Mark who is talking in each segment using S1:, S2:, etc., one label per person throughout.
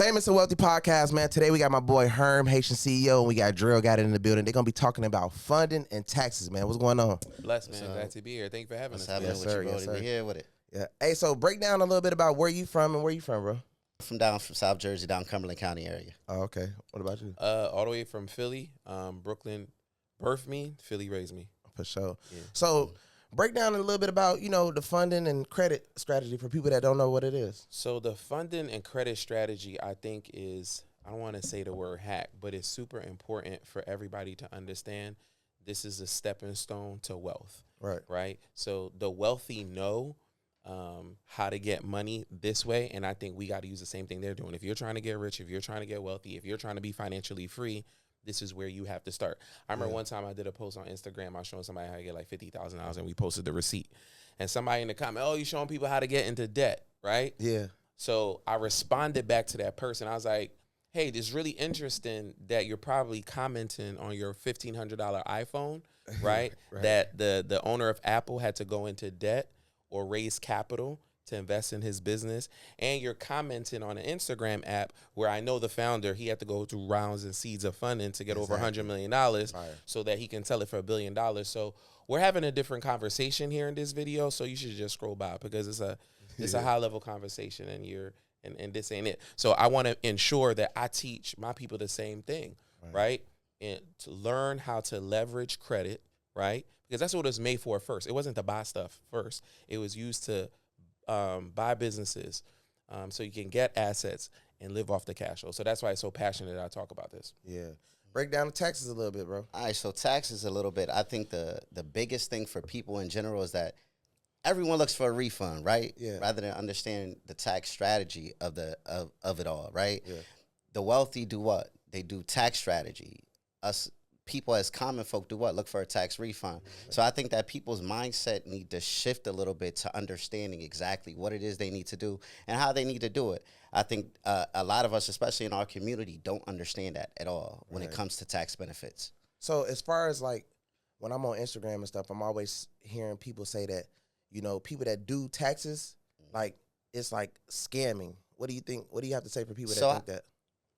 S1: Famous and Wealthy Podcast, man. Today we got my boy Herm, Haitian CEO, and we got DrellGotIt in the building. They're going to be talking about funding and taxes, man. What's going on?
S2: Blessed, man. Glad to be here. Thank you for having us.
S3: What's happening with you, bro? We here with it.
S1: Yeah. Hey, so break down a little bit about where you from and where you from, bro.
S3: From South Jersey, down Cumberland County area.
S1: Oh, okay. What about you?
S2: All the way from Philly. Brooklyn birthed me. Philly raised me.
S1: For sure.
S3: Yeah.
S1: So break down a little bit about, the funding and credit strategy for people that don't know what it is.
S2: So the funding and credit strategy, I think, is, I don't want to say the word hack, but it's super important for everybody to understand. This is a stepping stone to wealth. Right. So the wealthy know how to get money this way, and I think we got to use the same thing they're doing. If you're trying to get rich, if you're trying to get wealthy, if you're trying to be financially free, this is where you have to start. I remember one time I did a post on Instagram. I was showing somebody how to get like $50,000, and we posted the receipt. And somebody in the comment, oh, you showing people how to get into debt, right?
S1: Yeah.
S2: So I responded back to that person. I was like, hey, it's really interesting that you're probably commenting on your $1,500 iPhone, right?
S1: Right.
S2: That the owner of Apple had to go into debt or raise capital to invest in his business. And you're commenting on an Instagram app where I know the founder, he had to go through rounds and seeds of funding to get over $100 million so that he can sell it for $1 billion. So we're having a different conversation here in this video. So you should just scroll by because it's a high level conversation and this ain't it. So I want to ensure that I teach my people the same thing, right? And to learn how to leverage credit, right? Because that's what it was made for first. It wasn't to buy stuff first. It was used to buy businesses so you can get assets and live off the cash flow. So that's why I'm so passionate that I talk about this.
S1: Yeah. Break down the taxes a little bit, bro.
S3: All right, so taxes a little bit. I think the biggest thing for people in general is that everyone looks for a refund, right?
S1: Yeah.
S3: Rather than understand the tax strategy of it all, right?
S1: Yeah.
S3: The wealthy do what? They do tax strategy. Us people as common folk do what? Look for a tax refund. So I think that people's mindset need to shift a little bit to understanding exactly what it is they need to do and how they need to do it. I think a lot of us, especially in our community, don't understand that at all when it comes to tax benefits.
S1: So as far as like when I'm on Instagram and stuff, I'm always hearing people say that, people that do taxes, like it's like scamming. What do you think? What do you have to say for people that think that?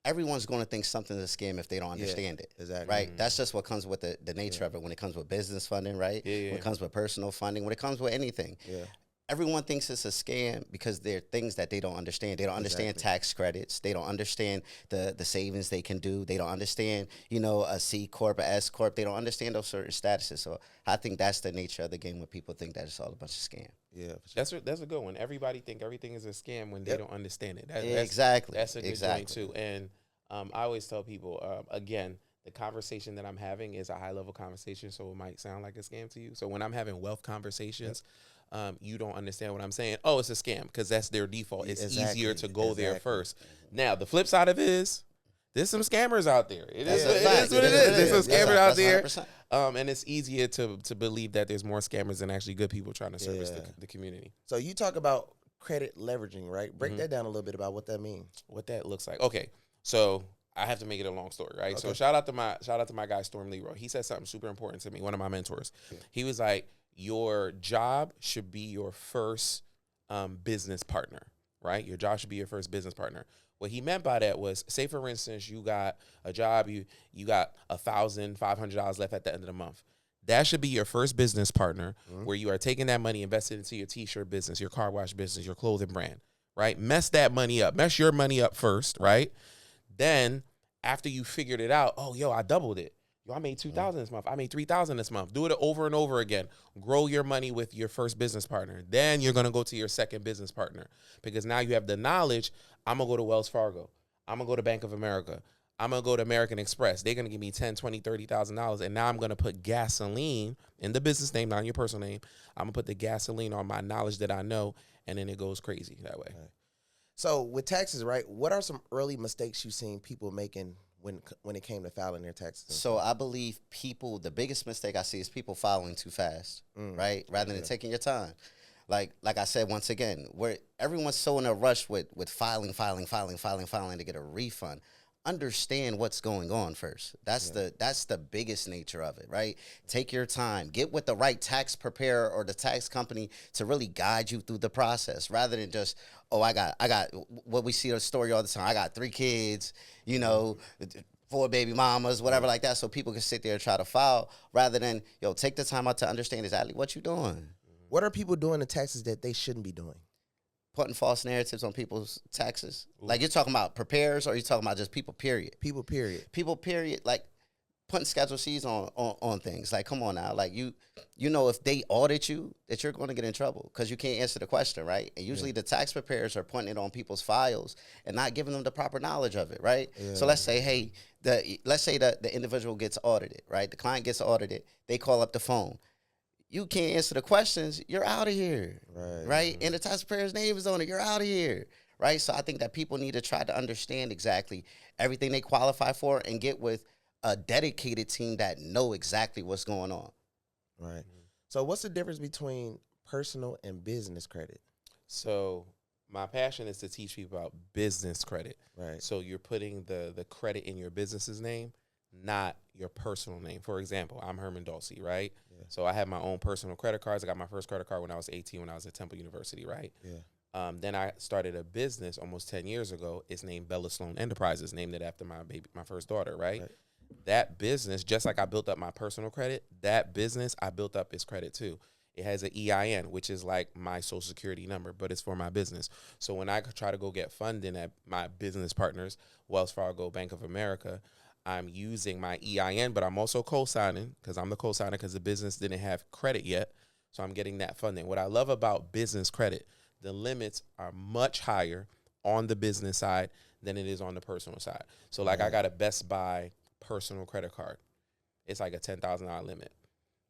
S3: Everyone's going to think something's a scam if they don't understand it.
S1: Exactly.
S3: Right? Mm-hmm. That's just what comes with the nature of it when it comes with business funding, right?
S2: Yeah.
S3: When it comes with personal funding, when it comes with anything.
S1: Yeah.
S3: Everyone thinks it's a scam because there are things that they don't understand. They don't understand tax credits. They don't understand the savings they can do. They don't understand, a C Corp, a S Corp. They don't understand those certain statuses. So I think that's the nature of the game when people think that it's all a bunch of scam.
S1: Yeah, for sure.
S2: That's a good one. Everybody think everything is a scam when they don't understand it.
S3: Exactly.
S2: That's a good point too. And I always tell people, again, the conversation that I'm having is a high level conversation, so it might sound like a scam to you. So when I'm having wealth conversations, you don't understand what I'm saying. Oh, it's a scam because that's their default. It's easier to go there first. Now, the flip side of it is there's some scammers out there. It is what it is. There's some scammers out there. And it's easier to believe that there's more scammers than actually good people trying to service the community.
S1: So you talk about credit leveraging, right? Break that down a little bit about what that means.
S2: What that looks like. Okay, so I have to make it a long story, right? Okay. So shout out to my guy Storm Leroy. He said something super important to me. One of my mentors. Yeah. He was like, your job should be your first business partner, right? Your job should be your first business partner. What he meant by that was, say for instance, you got a job, you got $1,500 left at the end of the month. That should be your first business partner where you are taking that money, invested into your t-shirt business, your car wash business, your clothing brand, right? Mess that money up. Mess your money up first, right? Then after you figured it out, I doubled it. I made $2,000 this month. I made $3,000 this month. Do it over and over again. Grow your money with your first business partner. Then you're going to go to your second business partner because now you have the knowledge. I'm going to go to Wells Fargo. I'm going to go to Bank of America. I'm going to go to American Express. They're going to give me $10,000, $20,000, $30,000. And now I'm going to put gasoline in the business name, not in your personal name. I'm going to put the gasoline on my knowledge that I know, and then it goes crazy that way.
S1: Right. So with taxes, right, what are some early mistakes you've seen people making when it came to filing their taxes?
S3: So I believe the biggest mistake I see is people filing too fast, right? Rather than taking your time. Like I said, once again, where everyone's so in a rush with filing to get a refund. understand what's going on first. That's the biggest nature of it, right? Take your time. Get with the right tax preparer or the tax company to really guide you through the process, rather than just, oh, I got what we see a story all the time. I got 3 kids, 4 baby mamas, whatever like that, so people can sit there and try to file, rather than, take the time out to understand exactly what you're doing.
S1: What are people doing in taxes that they shouldn't be doing?
S3: Putting false narratives on people's taxes. Ooh. Like, you're talking about preparers, or you're talking about just people, period?
S1: People, period.
S3: Like, putting Schedule C's on things. Like, come on now. Like, if they audit you, that you're going to get in trouble because you can't answer the question, right? And usually the tax preparers are putting it on people's files and not giving them the proper knowledge of it, right? Yeah. So let's say, let's say that the individual gets audited, right? The client gets audited. They call up the phone. You can't answer the questions, you're out of here, right? And the tax preparer's name is on it, you're out of here, right? So I think that people need to try to understand exactly everything they qualify for and get with a dedicated team that know exactly what's going on.
S1: Right. So what's the difference between personal and business credit?
S2: So my passion is to teach people about business credit.
S1: Right.
S2: So you're putting the credit in your business's name, not your personal name. For example, I'm Herman Dulcie, right? Yeah. So I have my own personal credit cards. I got my first credit card when I was 18 when I was at Temple University, right?
S1: Yeah.
S2: Then I started a business almost 10 years ago. It's named Bella Sloan Enterprises, named it after my first daughter, right? That business, just like I built up my personal credit, that business, I built up its credit too. It has an EIN, which is like my social security number, but it's for my business. So when I try to go get funding at my business partners, Wells Fargo, Bank of America, I'm using my EIN, but I'm also co-signing because I'm the co-signer because the business didn't have credit yet. So I'm getting that funding. What I love about business credit, the limits are much higher on the business side than it is on the personal side. So like I got a Best Buy personal credit card. It's like a $10,000 limit.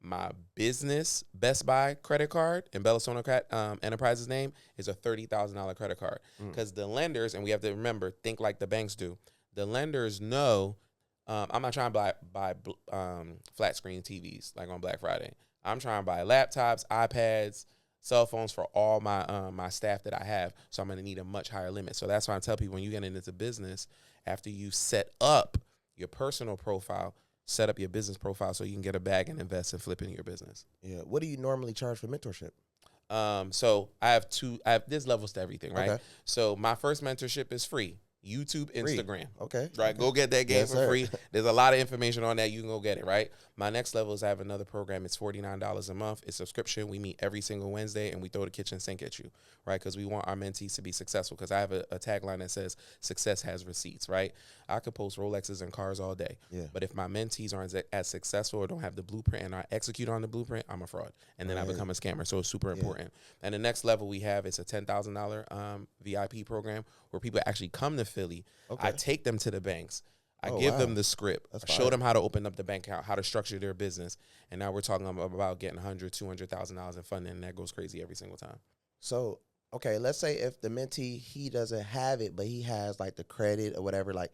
S2: My business Best Buy credit card in Bella Sloan Enterprises name is a $30,000 credit card because the lenders, and we have to remember, think like the banks do. The lenders know I'm not trying to buy flat screen TVs like on Black Friday. I'm trying to buy laptops, iPads, cell phones for all my staff that I have. So I'm going to need a much higher limit. So that's why I tell people when you get into business, after you set up your personal profile, set up your business profile so you can get a bag and invest and flip in your business.
S1: Yeah. What do you normally charge for mentorship?
S2: So there's levels to everything, right? Okay. So my first mentorship is free. YouTube, Instagram.
S1: Okay.
S2: Right. Go get that game for free. There's a lot of information on that. You can go get it, right? My next level is I have another program. It's $49 a month. It's subscription. We meet every single Wednesday and we throw the kitchen sink at you, right? Because we want our mentees to be successful. Because I have a tagline that says success has receipts, right? I could post Rolexes and cars all day. Yeah. But if my mentees aren't as successful or don't have the blueprint and I execute on the blueprint, I'm a fraud. And then I become a scammer. So it's super important. And the next level we have is a $10,000 VIP program where people actually come to Philly. Okay. I take them to the banks. I give them the script. I show them how to open up the bank account, how to structure their business. And now we're talking about getting $100,000, $200,000 in funding, and that goes crazy every single time.
S1: So, okay, let's say if the mentee, he doesn't have it, but he has like the credit or whatever, like,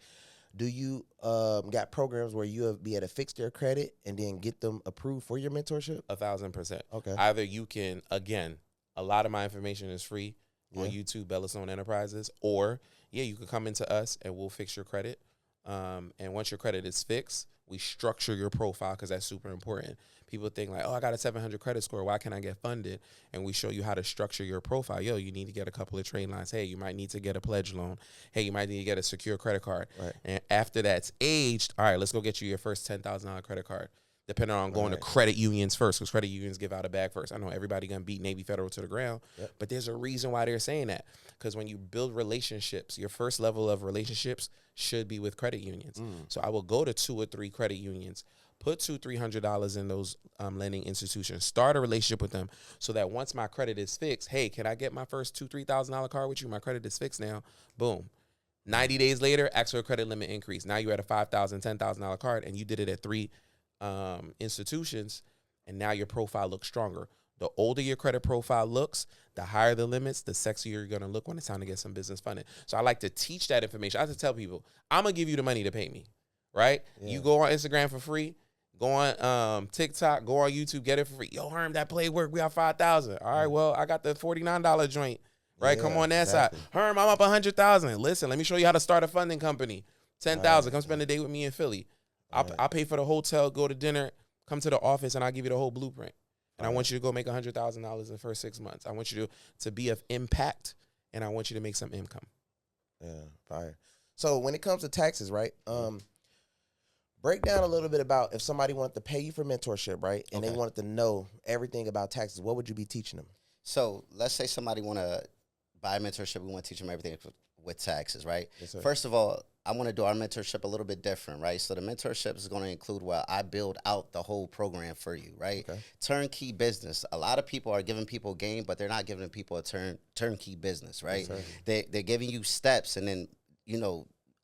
S1: do you got programs where you'll be able to fix their credit and then get them approved for your mentorship?
S2: 1,000%.
S1: Okay.
S2: Either you can, again, a lot of my information is free on YouTube, Bella Sloan Enterprises, or you can come into us and we'll fix your credit. And once your credit is fixed, we structure your profile because that's super important. People think like, oh, I got a 700 credit score. Why can't I get funded? And we show you how to structure your profile. Yo, you need to get a couple of trade lines. Hey, you might need to get a pledge loan. Hey, you might need to get a secure credit card. Right. And after that's aged, all right, let's go get you your first $10,000 credit card. Depending on going to credit unions first, because credit unions give out a bag first. I know everybody going to beat Navy Federal to the ground, but there's a reason why they're saying that. Because when you build relationships, your first level of relationships should be with credit unions. So I will go to 2 or 3 credit unions, put $200-$300 in those lending institutions, start a relationship with them so that once my credit is fixed, hey, can I get my first $2,000-$3,000 card with you? My credit is fixed now. Boom. 90 days later, ask for a credit limit increase. Now you're at a $5,000, $10,000 card, and you did it at 3 institutions, and now your profile looks stronger. The older your credit profile looks, the higher the limits, the sexier you're going to look when it's time to get some business funding. So I like to teach that information. I have to tell people, I'm going to give you the money to pay me, right? Yeah. You go on Instagram for free, go on TikTok, go on YouTube, get it for free. Yo, Herm, that play work. We got 5,000. All right, well, I got the $49 joint, right? Come on that side. Herm, I'm up 100,000. Listen, let me show you how to start a funding company. $10,000. Come spend a day with me in Philly. I'll pay for the hotel, go to dinner, come to the office, and I'll give you the whole blueprint. And I want you to go make $100,000 in the first 6 months. I want you to be of impact, and I want you to make some income.
S1: Yeah, fire. So when it comes to taxes, right? Break down a little bit about if somebody wanted to pay you for mentorship, right? And they wanted to know everything about taxes, what would you be teaching them?
S3: So let's say somebody want to buy mentorship. We want to teach them everything with taxes, right?
S1: Yes, sir.
S3: First of all, I want to do our mentorship a little bit different, right? So the mentorship is going to include where I build out the whole program for you, right? Okay. Turnkey business. A lot of people are giving people game, but they're not giving people a turnkey business, right? Yes, they're giving you steps and then,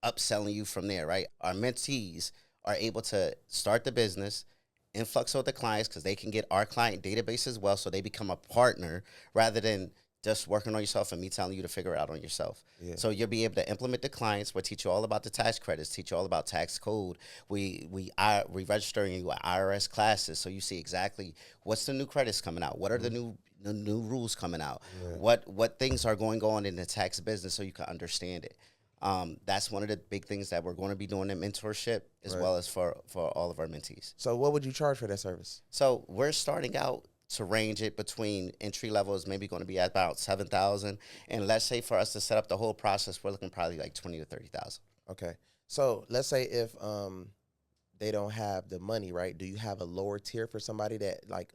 S3: upselling you from there, right? Our mentees are able to start the business, influx with the clients because they can get our client database as well, so they become a partner rather than just working on yourself and me telling you to figure it out on yourself. Yeah. So you'll be able to implement the clients. We'll teach you all about the tax credits, teach you all about tax code. We registering you at IRS classes, so you see exactly what's the new credits coming out, what are the new rules coming out, what things are going on in the tax business, so you can understand it. That's one of the big things that we're going to be doing in mentorship, as well as for all of our mentees.
S1: So what would you charge for that service?
S3: So we're starting out to range it between entry levels, maybe going to be at about $7,000, and let's say for us to set up the whole process, we're looking probably like $20,000 to $30,000.
S1: Okay, so let's say if they don't have the money, right? Do you have a lower tier for somebody that like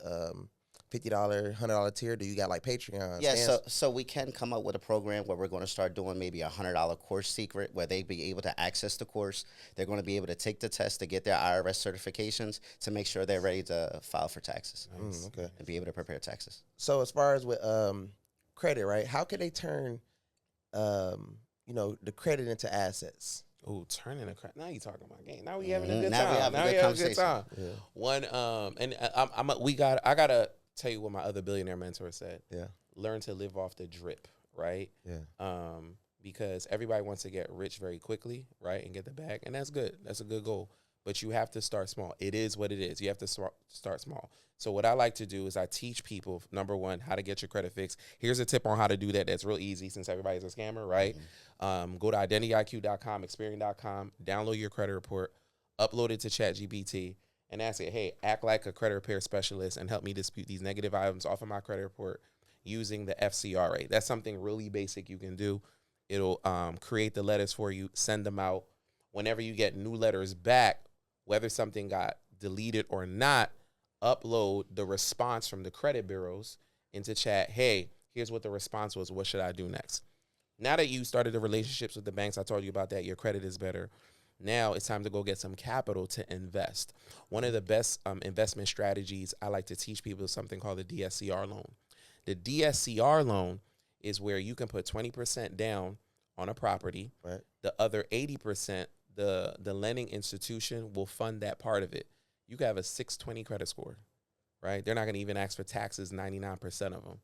S1: $50, $100 tier? Do you got like Patreon?
S3: Yeah, so we can come up with a program where we're going to start doing maybe a $100 course secret where they be able to access the course. They're going to be able to take the test to get their IRS certifications to make sure they're ready to file for taxes. Okay. And be able to prepare taxes.
S1: So as far as with credit, right? How can they turn, the credit into assets?
S2: Oh, turning a credit. Now you talking about game. Now we having a good time. Now we having a good time. Yeah. One, and I gotta tell you what my other billionaire mentor said. Yeah. Learn to live off the drip, right? Yeah. Because everybody wants to get rich very quickly, right? And get the bag. And that's good. That's a good goal. But you have to start small. It is what it is. You have to start small. So what I like to do is I teach people, number one, how to get your credit fixed. Here's a tip on how to do that. That's real easy since everybody's a scammer, right? Go to identityiq.com, Experian.com, download your credit report, upload it to ChatGPT, and ask it, hey, act like a credit repair specialist and help me dispute these negative items off of my credit report using the FCR rate. That's something really basic you can do. It'll create the letters for you, send them out. Whenever you get new letters back, whether something got deleted or not, upload the response from the credit bureaus into chat. Hey, here's what the response was. What should I do next? Now that you started the relationships with the banks, I told you about that, your credit is better. Now it's time to go get some capital to invest. One of the best investment strategies I like to teach people is something called the DSCR loan. The DSCR loan is where you can put 20% down on a property. Right. The other 80%, the lending institution will fund that part of it. You can have a 620 credit score, right? They're not going to even ask for taxes, 99% of them.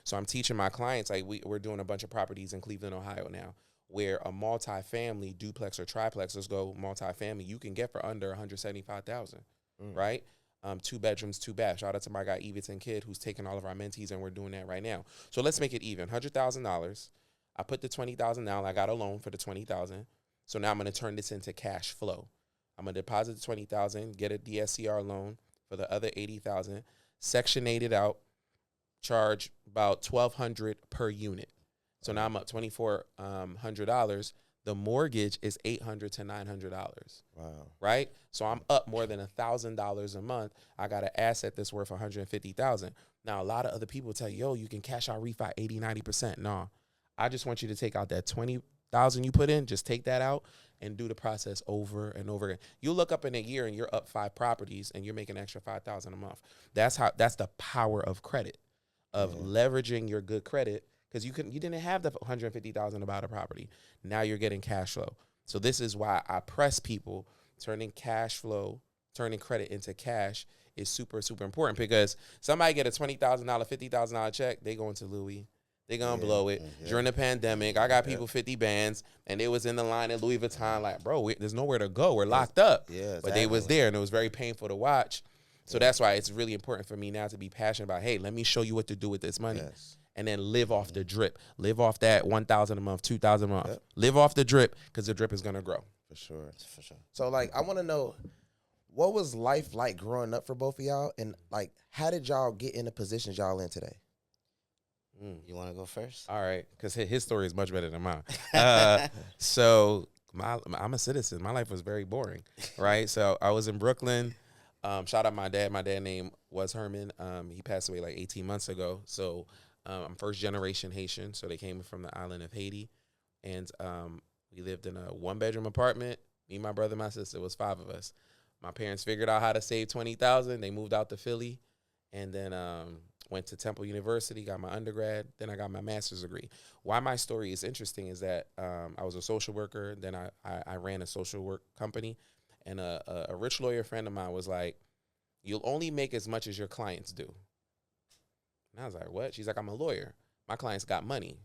S2: So I'm teaching my clients, like we're doing a bunch of properties in Cleveland, Ohio now, where a multi-family duplex or triplex, let's go multi-family, you can get for under $175,000, right? 2 bedrooms, 2 baths. Shout out to my guy, Everton Kid, who's taking all of our mentees, and we're doing that right now. So let's make it even, $100,000. I put the $20,000 down. I got a loan for the $20,000. So now I'm going to turn this into cash flow. I'm going to deposit the $20,000, get a DSCR loan for the other $80,000, Section 8 it out, charge about $1,200 per unit. So now I'm up $2,400. The mortgage is $800 to $900. Wow. Right? So I'm up more than $1,000 a month. I got an asset that's worth $150,000. Now, a lot of other people tell you, yo, you can cash out refi 80, 90%. No, I just want you to take out that $20,000 you put in, just take that out and do the process over and over again. You look up in a year and you're up 5 properties and you're making an extra $5,000 a month. That's the power of credit, of leveraging your good credit. Because you didn't have the $150,000 to buy the property. Now you're getting cash flow. So this is why I press people. Turning credit into cash is super, super important. Because somebody get a $20,000, $50,000 check, they going to Louis. They gonna blow it. During the pandemic, I got people 50 bands, and they was in the line at Louis Vuitton like, bro, there's nowhere to go. We're locked up. Yeah, exactly. But they was there, and it was very painful to watch. So that's why it's really important for me now to be passionate about, hey, let me show you what to do with this money. Yes. and then live off the drip. Live off that 1,000 a month, 2,000 a month. Yep. Live off the drip because the drip is gonna grow.
S1: For sure. So like, I want to know, what was life like growing up for both of y'all, and like, how did y'all get in the positions y'all in today?
S3: You want to go first?
S2: All right, because his story is much better than mine. So I'm a citizen. My life was very boring, right? So I was in Brooklyn. Shout out my dad. My dad name was Herman. He passed away like 18 months ago. So I'm first generation Haitian. So they came from the island of Haiti, and we lived in a 1-bedroom apartment. Me, my brother, my sister. It was 5 of us. My parents figured out how to save $20,000. They moved out to Philly, and then went to Temple University, got my undergrad, then I got my master's degree. Why my story is interesting is that I was a social worker, then I ran a social work company, and a rich lawyer friend of mine was like, you'll only make as much as your clients do. And I was like, what? She's like, I'm a lawyer. My clients got money.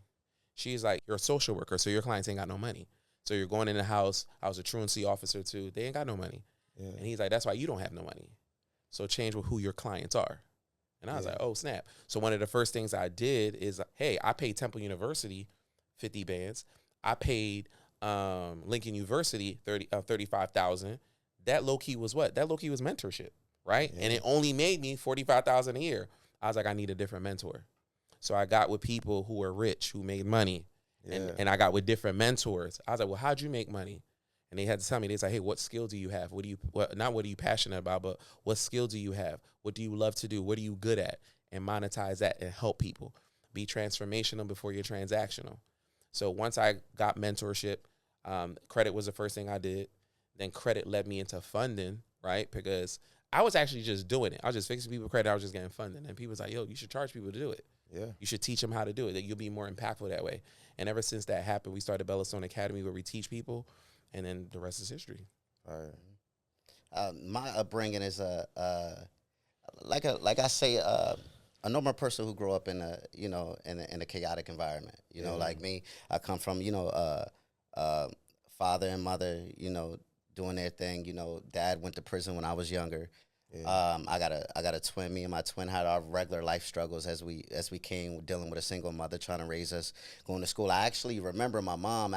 S2: She's like, you're a social worker, so your clients ain't got no money. So you're going in the house. I was a truancy officer too. They ain't got no money. Yeah. And he's like, that's why you don't have no money. So change with who your clients are. And I was like, oh, snap. So one of the first things I did is, hey, I paid Temple University 50 bands. I paid Lincoln University $35,000. That low-key was what? That low-key was mentorship, right? Yeah. And it only made me $45,000 a year. I was like, I need a different mentor. So I got with people who were rich, who made money. Yeah. And I got with different mentors. I was like, well, how'd you make money? And they had to tell me, they said, hey, what skill do you have? Not what are you passionate about, but what skill do you have? What do you love to do? What are you good at? And monetize that and help people. Be transformational before you're transactional. So once I got mentorship, credit was the first thing I did. Then credit led me into funding, right? Because I was actually just doing it. I was just fixing people credit. I was just getting funding. And people was like, yo, you should charge people to do it. Yeah. You should teach them how to do it. That you'll be more impactful that way. And ever since that happened, we started Bellastone Academy, where we teach people. And then the rest is history.
S3: All right. My upbringing is like I say, a normal person who grew up in a chaotic environment. You know, like me, I come from father and mother, doing their thing. Dad went to prison when I was younger. Yeah. I got a twin. Me and my twin had our regular life struggles as we came dealing with a single mother trying to raise us, going to school. I actually remember my mom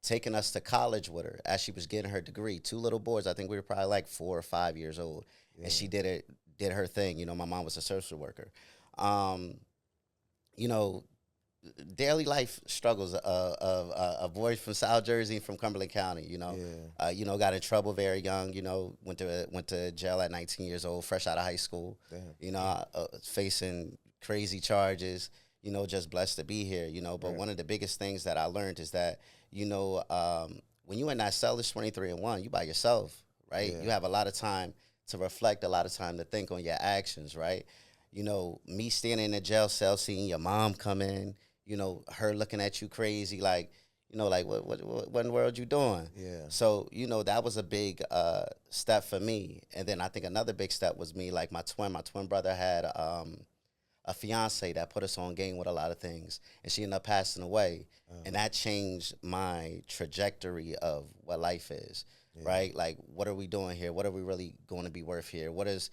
S3: taking us to college with her as she was getting her degree. 2 little boys. I think we were probably like 4 or 5 years old. Yeah. And she did her thing. My mom was a social worker. Daily life struggles of a boy from South Jersey, from Cumberland County, got in trouble very young, went to jail at 19 years old, fresh out of high school. Damn. Facing crazy charges, just blessed to be here, but right. One of the biggest things that I learned is that, when you in that cell, it's 23-1, you by yourself, right? Yeah. You have a lot of time to reflect, a lot of time to think on your actions, right? Me standing in a jail cell, seeing your mom come in, her looking at you crazy, like, what in the world you doing? Yeah. So, that was a big step for me. And then I think another big step was me, like my twin brother had a fiance that put us on game with a lot of things, and she ended up passing away. And that changed my trajectory of what life is, right? Like, what are we doing here? What are we really going to be worth here? What is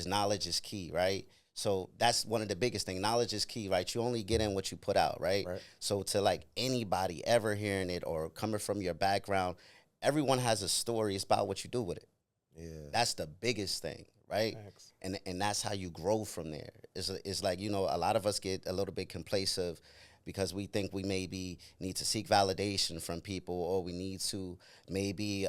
S3: knowledge is key, right? So that's one of the biggest things. Knowledge is key, right? You only get in what you put out, right? So to like anybody ever hearing it or coming from your background, everyone has a story. It's about what you do with it. Yeah. That's the biggest thing, right? Thanks. And that's how you grow from there. It's like, a lot of us get a little bit complacent because we think we maybe need to seek validation from people, or we need to maybe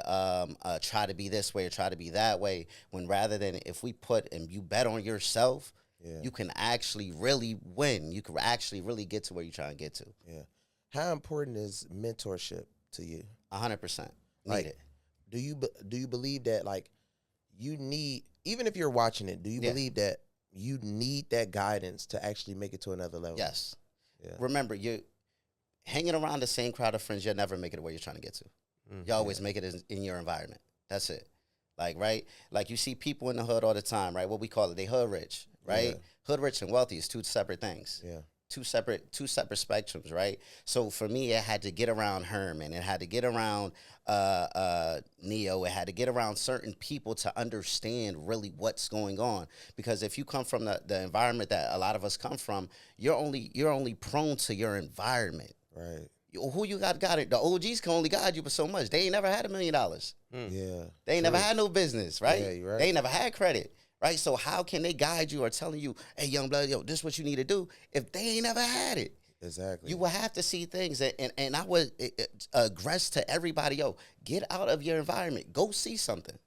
S3: try to be this way or try to be that way, when rather than if we put and you bet on yourself, you can actually really win. You can actually really get to where you're trying to get to.
S1: Yeah. How important is mentorship to you?
S3: 100%.
S1: Need it. Do you believe that, like, you need, even if you're watching it, do you believe that you need that guidance to actually make it to another level?
S3: Yes. Yeah. Remember, you're hanging around the same crowd of friends, you'll never make it where you're trying to get to. Mm-hmm. You always make it in your environment. That's it. Like, right? Like, you see people in the hood all the time, right? What we call it, they hood rich, right? Yeah. Hood rich and wealthy is 2 separate things. Yeah. two separate spectrums, right? So for me, it had to get around Herman, it had to get around Neo, it had to get around certain people to understand really what's going on. Because if you come from the environment that a lot of us come from, you're only prone to your environment.
S1: Right.
S3: Who you got it? The OGs can only guide you for so much. They ain't never had $1 million.
S1: Yeah.
S3: They ain't never had no business, right?
S1: Yeah, you're right.
S3: They ain't never had credit, right? So how can they guide you or telling you, hey, young blood, yo, this is what you need to do if they ain't never had it?
S1: Exactly.
S3: You will have to see things. And I would aggress to everybody, yo, get out of your environment. Go see something.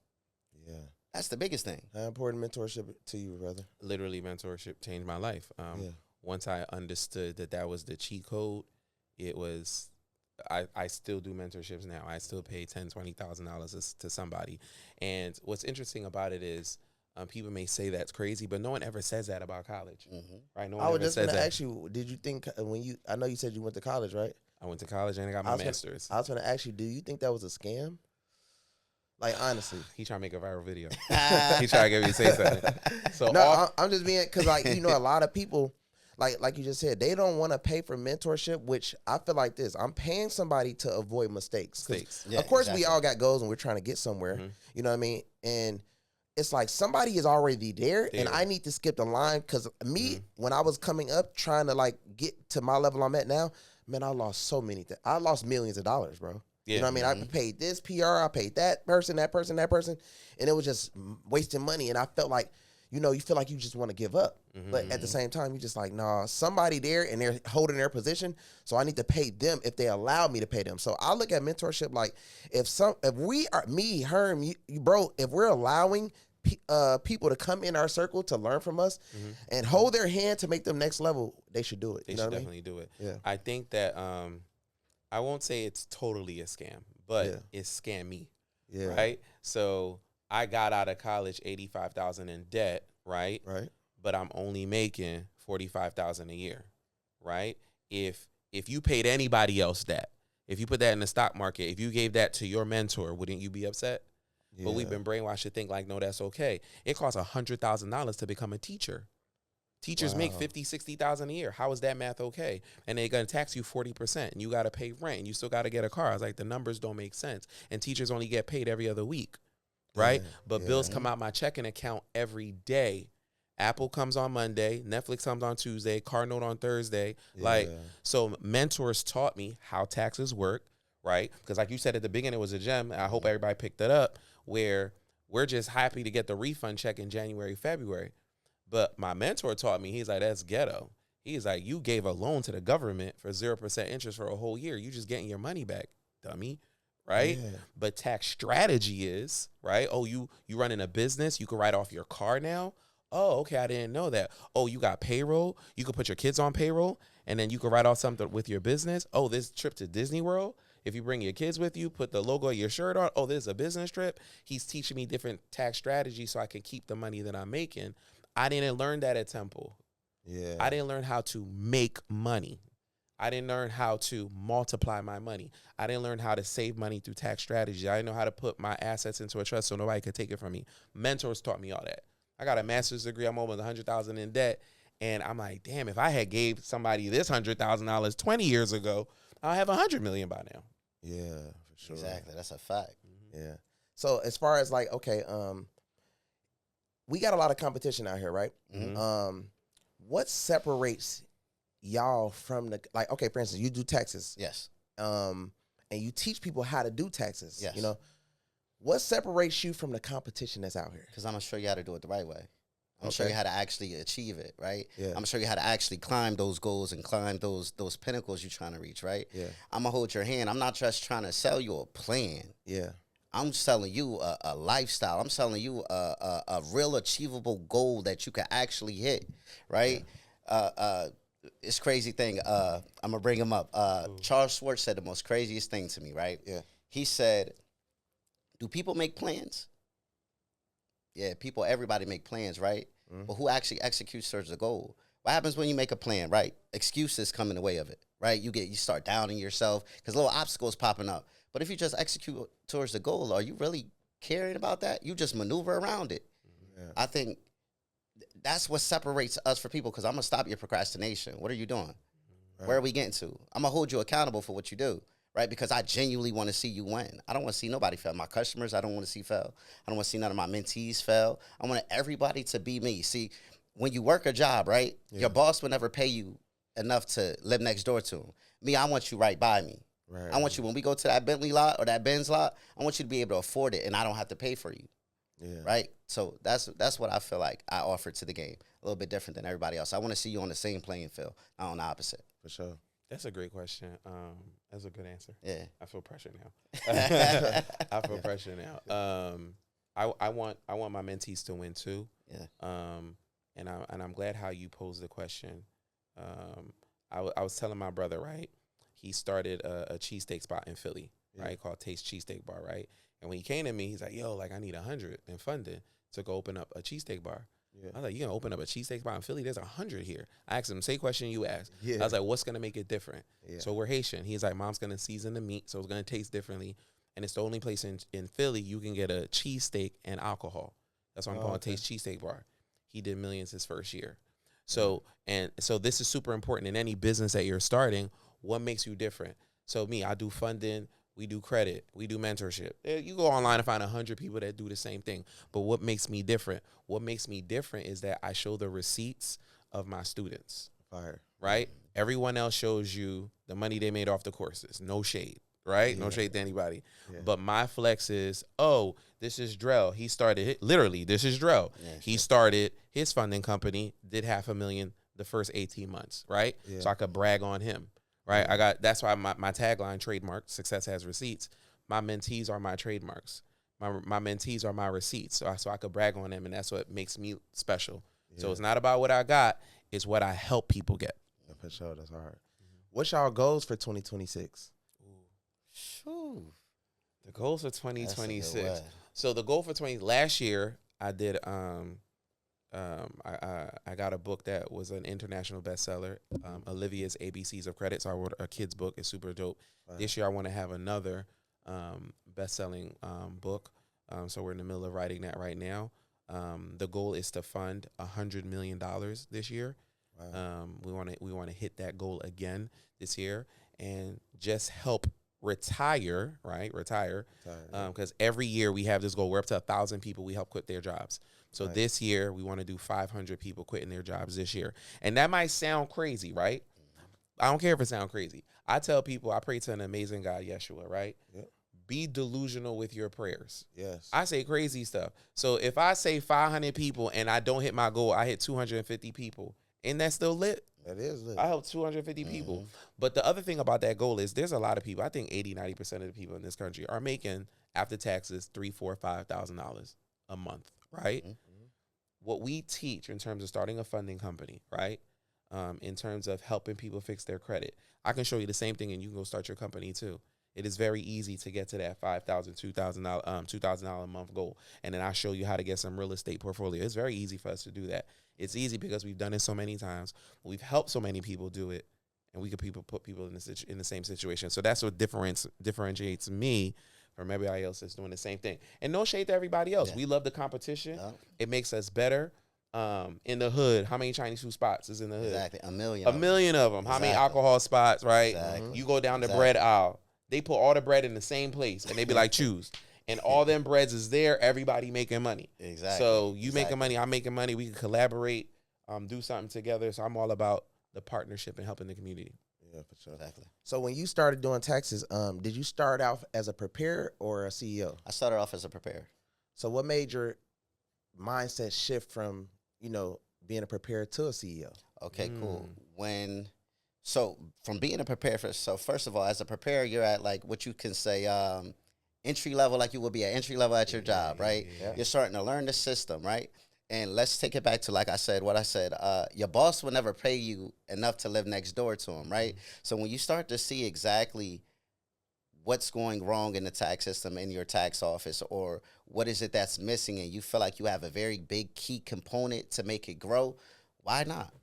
S1: Yeah.
S3: That's the biggest thing.
S1: How important mentorship to you, brother?
S2: Literally, mentorship changed my life. Once I understood that was the cheat code, it was, I still do mentorships now. I still pay $10,000, $20,000 to somebody. And what's interesting about it is people may say that's crazy, but no one ever says that about college, right? No one
S1: I was
S2: ever
S1: just
S2: says
S1: going to
S2: that.
S1: ask you, did you think I know you said you went to college, right?
S2: I went to college and I got my master's.
S1: I was going to ask you, do you think that was a scam? Like, honestly.
S2: He trying to make a viral video. He trying to get me to say something. So
S1: no, I'm just being, because like, you know, a lot of people, like you just said, they don't want to pay for mentorship, which I feel like this. I'm paying somebody to avoid mistakes.
S3: Yeah,
S1: of course,
S3: exactly.
S1: we all got goals and we're trying to get somewhere. You know what I mean? And it's like somebody is already there, and I need to skip the line, because me, when I was coming up trying to like get to my level I'm at now, man, I lost so many things. I lost millions of dollars, bro. Yeah. You know what I mean? I paid this PR, I paid that person, and it was just wasting money. And I felt like, you know, you feel like you just want to give up. But at the same time, you just like, nah, somebody there and they're holding their position, so I need to pay them if they allow me to pay them. So I look at mentorship like, if we are, me, Herm, you, bro, if we're allowing people to come in our circle to learn from us and hold their hand to make them next level, they should do it.
S2: They should definitely do it. Yeah. I think that I won't say it's totally a scam, but it's scammy. Yeah. Right? So I got out of college $85,000 in debt, right?
S1: Right.
S2: But I'm only making $45,000 a year, right? If you paid anybody else that, if you put that in the stock market, if you gave that to your mentor, wouldn't you be upset? Yeah. But we've been brainwashed to think like, no, that's okay. It costs $100,000 to become a teacher. Teachers make $50,000, $60,000 a year. How is that math okay? And they're going to tax you 40%, and you got to pay rent, and you still got to get a car. I was like, the numbers don't make sense. And teachers only get paid every other week, right? But bills come out my checking account every day. Apple comes on Monday, Netflix comes on Tuesday, car note on Thursday. Like, so mentors taught me how taxes work, right? Because like you said at the beginning, it was a gem. I hope everybody picked that up, where we're just happy to get the refund check in January, February. But my mentor taught me, he's like, that's ghetto. He's like, you gave a loan to the government for 0% interest for a whole year. You just getting your money back, dummy. Right? Yeah. But tax strategy is, right? Oh, you running a business, you can write off your car now. Oh, okay, I didn't know that. Oh, you got payroll. You could put your kids on payroll, and then you could write off something with your business. Oh, this trip to Disney World, if you bring your kids with you, put the logo of your shirt on. Oh, this is a business trip. He's teaching me different tax strategies so I can keep the money that I'm making. I didn't learn that at Temple. Yeah. I didn't learn how to make money. I didn't learn how to multiply my money. I didn't learn how to save money through tax strategy. I didn't know how to put my assets into a trust so nobody could take it from me. Mentors taught me all that. I got a master's degree. I'm almost $100,000 in debt. And I'm like, damn, if I had gave somebody this $100,000 20 years ago, I'll have $100 million by now.
S1: Yeah, for sure.
S3: Exactly. That's a fact.
S1: Yeah. So as far as like, okay, we got a lot of competition out here, right? What separates y'all from the, like, okay, for instance, you do taxes.
S3: Yes.
S1: And you teach people how to do taxes.
S3: Yes.
S1: You know, what separates you from the competition that's out here?
S3: Because I'm going to show you how to do it the right way. I'm going to show you how to actually achieve it, right?
S1: Yeah.
S3: I'm going to show you how to actually climb those goals and climb those pinnacles you're trying to reach, right?
S1: Yeah.
S3: I'm going to hold your hand. I'm not just trying to sell you a plan.
S1: Yeah.
S3: I'm selling you a lifestyle. I'm selling you a real achievable goal that you can actually hit, right? Yeah. It's crazy thing. I'm going to bring him up. Charles Schwartz said the most craziest thing to me, right?
S1: Yeah.
S3: He said, do people make plans? Yeah, everybody make plans, right? But who actually executes towards the goal? What happens when you make a plan, right? Excuses come in the way of it, right? You start doubting yourself because little obstacles popping up. But if you just execute towards the goal, are you really caring about that? You just maneuver around it. Yeah. I think that's what separates us from people, because I'm going to stop your procrastination. What are you doing? Right. Where are we getting to? I'm going to hold you accountable for what you do, right? Because I genuinely want to see you win. I don't want to see nobody fail. My customers, I don't want to see fail. I don't want to see none of my mentees fail. I want everybody to be me. See, when you work a job, right, your boss will never pay you enough to live next door to him. Me, I want you right by me. Right. I want you, when we go to that Bentley lot or that Benz lot, I want you to be able to afford it, and I don't have to pay for you. Yeah. Right? So that's what I feel like I offer to the game. A little bit different than everybody else. I want to see you on the same playing field, not on the opposite.
S1: For sure.
S2: That's a great question. That's a good answer.
S3: Yeah.
S2: I feel pressure now. I feel pressure now. I want my mentees to win too.
S3: Yeah.
S2: And I'm glad how you posed the question. I was telling my brother, right? He started a cheesesteak spot in Philly, right? Called Taste Cheesesteak Bar, right? And when he came to me, he's like, yo, like I need 100 in funding to go open up a cheesesteak bar. Yeah. I was like, you gonna open up a cheesesteak bar in Philly? There's 100 here. I asked him, same question you asked. Yeah. I was like, what's gonna make it different? Yeah. So we're Haitian. He's like, mom's gonna season the meat, so it's gonna taste differently. And it's the only place in Philly you can get a cheesesteak and alcohol. That's why I'm calling Taste Cheesesteak Bar. He did millions his first year. So so this is super important in any business that you're starting. What makes you different? So me, I do funding. We do credit. We do mentorship. You go online and find 100 people that do the same thing. But what makes me different? What makes me different is that I show the receipts of my students.
S1: Fire.
S2: Right? Everyone else shows you the money they made off the courses. No shade. Right? Yeah. No shade to anybody. Yeah. But my flex is, oh, this is Drell. He started, literally, this is Drell. Yeah, he started his funding company, did $500,000 the first 18 months. Right? Yeah. So I could brag on him. Right, that's why my tagline, trademark, success has receipts. My mentees are my trademarks. My mentees are my receipts. So I could brag on them, and that's what makes me special. Yeah. So it's not about what I got, it's what I help people get.
S1: Yeah, for sure, that's hard. What's y'all goals for 2026?
S3: Ooh.
S2: The goals for 2026. So the goal for last year I did I got a book that was an international bestseller, Olivia's ABCs of Credit. So I wrote a kid's book. It's super dope. Right. This year I want to have another best-selling book. So we're in the middle of writing that right now. The goal is to fund $100 million this year. Wow. We want to hit that goal again this year and just help retire. Because every year we have this goal. We're up to 1,000 people we help quit their jobs. So this year, we want to do 500 people quitting their jobs this year. And that might sound crazy, right? I don't care if it sounds crazy. I tell people, I pray to an amazing God, Yeshua, right? Yep. Be delusional with your prayers.
S1: Yes.
S2: I say crazy stuff. So if I say 500 people and I don't hit my goal, I hit 250 people. And that's still lit.
S1: That is lit.
S2: I helped 250 people. But the other thing about that goal is there's a lot of people. I think 80-90% of the people in this country are making, after taxes, $3,000, $4,000, $5,000 a month, right? Mm-hmm. What we teach in terms of starting a funding company, right? In terms of helping people fix their credit. I can show you the same thing and you can go start your company too. It is very easy to get to that $5,000, $2,000 a month goal. And then I'll show you how to get some real estate portfolio. It's very easy for us to do that. It's easy because we've done it so many times. We've helped so many people do it. And we could put people in the same situation. So that's what differentiates me from everybody else that's doing the same thing. And no shade to everybody else. Yeah. We love the competition. Yeah. It makes us better. In the hood, how many Chinese food spots is in the hood?
S3: Exactly. A million
S2: of them. Exactly. How many alcohol spots, right? Exactly. You go down the bread aisle. They put all the bread in the same place, and they be like, choose. And all them breads is there. Everybody making money.
S3: Exactly.
S2: So you making money, I'm making money. We can collaborate, do something together. So I'm all about the partnership and helping the community.
S1: Yeah, for sure. Exactly. So when you started doing taxes, did you start out as a preparer or a CEO?
S3: I started off as a preparer.
S1: So what made your mindset shift from, being a preparer to a CEO?
S3: Okay, cool. So from being a preparer, so first of all, as a preparer, you're at like what you can say entry level, like you will be at entry level at your job, right? Yeah. You're starting to learn the system, right? And let's take it back to, like I said, what I said. Your boss will never pay you enough to live next door to him, right? So when you start to see exactly what's going wrong in the tax system in your tax office, or what is it that's missing, and you feel like you have a very big key component to make it grow, why not?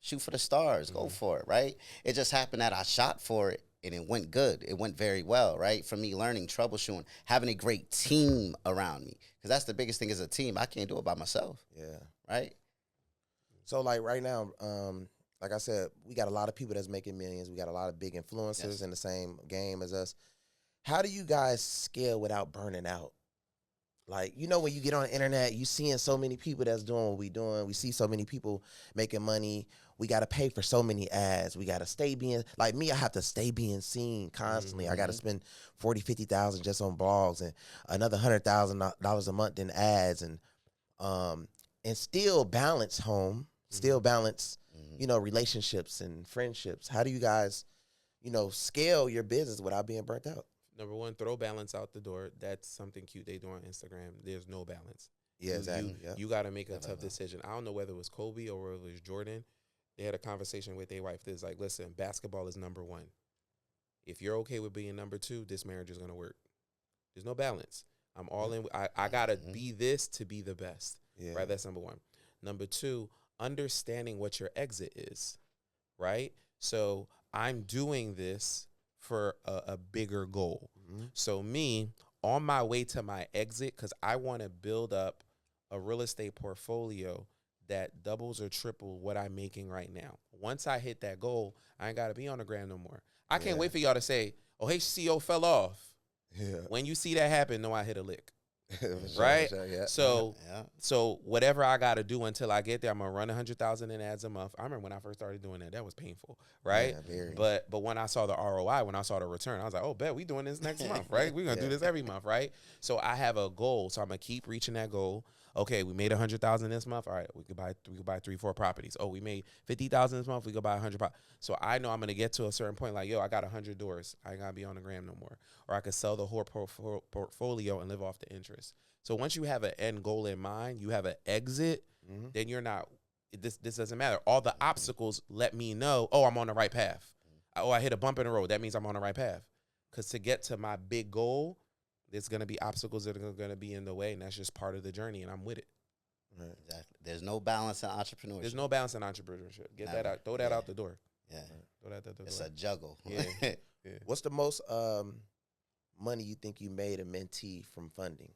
S3: Shoot for the stars. Go for it, right? It just happened that I shot for it, and it went good. It went very well, right? For me, learning, troubleshooting, having a great team around me. Because that's the biggest thing, is a team. I can't do it by myself.
S1: Yeah.
S3: Right?
S1: So like right now, like I said, we got a lot of people that's making millions. We got a lot of big influencers in the same game as us. How do you guys scale without burning out? Like, you know, when you get on the internet, you seeing so many people that's doing what we doing. We see so many people making money. We got to pay for so many ads. We got to stay being, like me, I have to stay being seen constantly. I got to spend 40, 50,000 just on blogs and another $100,000 a month in ads and still balance home, still balance, you know, relationships and friendships. How do you guys, you know, scale your business without being burnt out?
S2: Number one, throw balance out the door. That's something cute they do on Instagram. There's no balance.
S1: Yeah, exactly.
S2: You got to make a tough decision. I don't know whether it was Kobe or whether it was Jordan. They had a conversation with their wife. It's like, listen, basketball is number one. If you're okay with being number two, this marriage is going to work. There's no balance. I'm all in. I got to be this to be the best. Yeah. Right? That's number one. Number two, understanding what your exit is. Right? So I'm doing this for a bigger goal. So me, on my way to my exit, because I want to build up a real estate portfolio that doubles or triples what I'm making right now. Once I hit that goal, I ain't got to be on the gram no more. I can't wait for y'all to say, oh, Haitian CEO fell off. Yeah. When you see that happen, know I hit a lick. Right? Sure, yeah. So whatever I got to do until I get there, I'm going to run 100,000 in ads a month. I remember when I first started doing that was painful, right? Yeah, but when I saw the ROI, when I saw the return, I was like, oh, bet we doing this next month, right? We're going to do this every month, right? So I have a goal, so I'm going to keep reaching that goal. Okay, we made 100,000 this month. All right, we could buy 3-4 properties. Oh, we made 50,000 this month. We could buy 100. So I know I'm gonna get to a certain point. Like, yo, I got 100 doors. I ain't gotta be on the gram no more. Or I could sell the whole portfolio and live off the interest. So once you have an end goal in mind, you have an exit. Then you're not. This doesn't matter. All the obstacles let me know. Oh, I'm on the right path. Oh, I hit a bump in the road. That means I'm on the right path. Because to get to my big goal, there's going to be obstacles that are going to be in the way, and that's just part of the journey, and I'm with it.
S3: Right. Exactly. There's no balance in entrepreneurship.
S2: There's no balance in entrepreneurship. Get that out. Throw that out the door.
S3: Yeah.
S2: Throw that out the door.
S3: It's a juggle.
S2: Yeah.
S1: What's the most money you think you made a mentee from funding?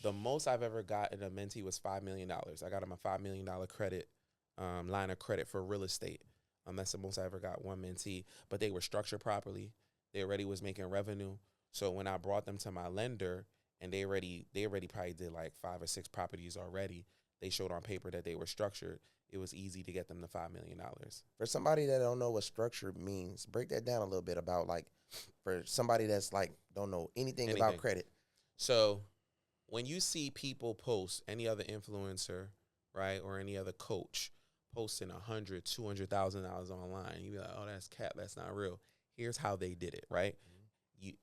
S2: The most I've ever gotten a mentee was $5 million. I got him a $5 million credit line of credit for real estate. That's the most I ever got one mentee. But they were structured properly. They already was making revenue. So when I brought them to my lender and they already probably did like 5 or 6 properties already, they showed on paper that they were structured. It was easy to get them to $5 million.
S1: For somebody that don't know what structured means, break that down a little bit about, like, for somebody that's like don't know anything about credit.
S2: So when you see people post, any other influencer, right, or any other coach posting $100,000, $200,000 online, you be like, oh, that's cap, that's not real. Here's how they did it, right?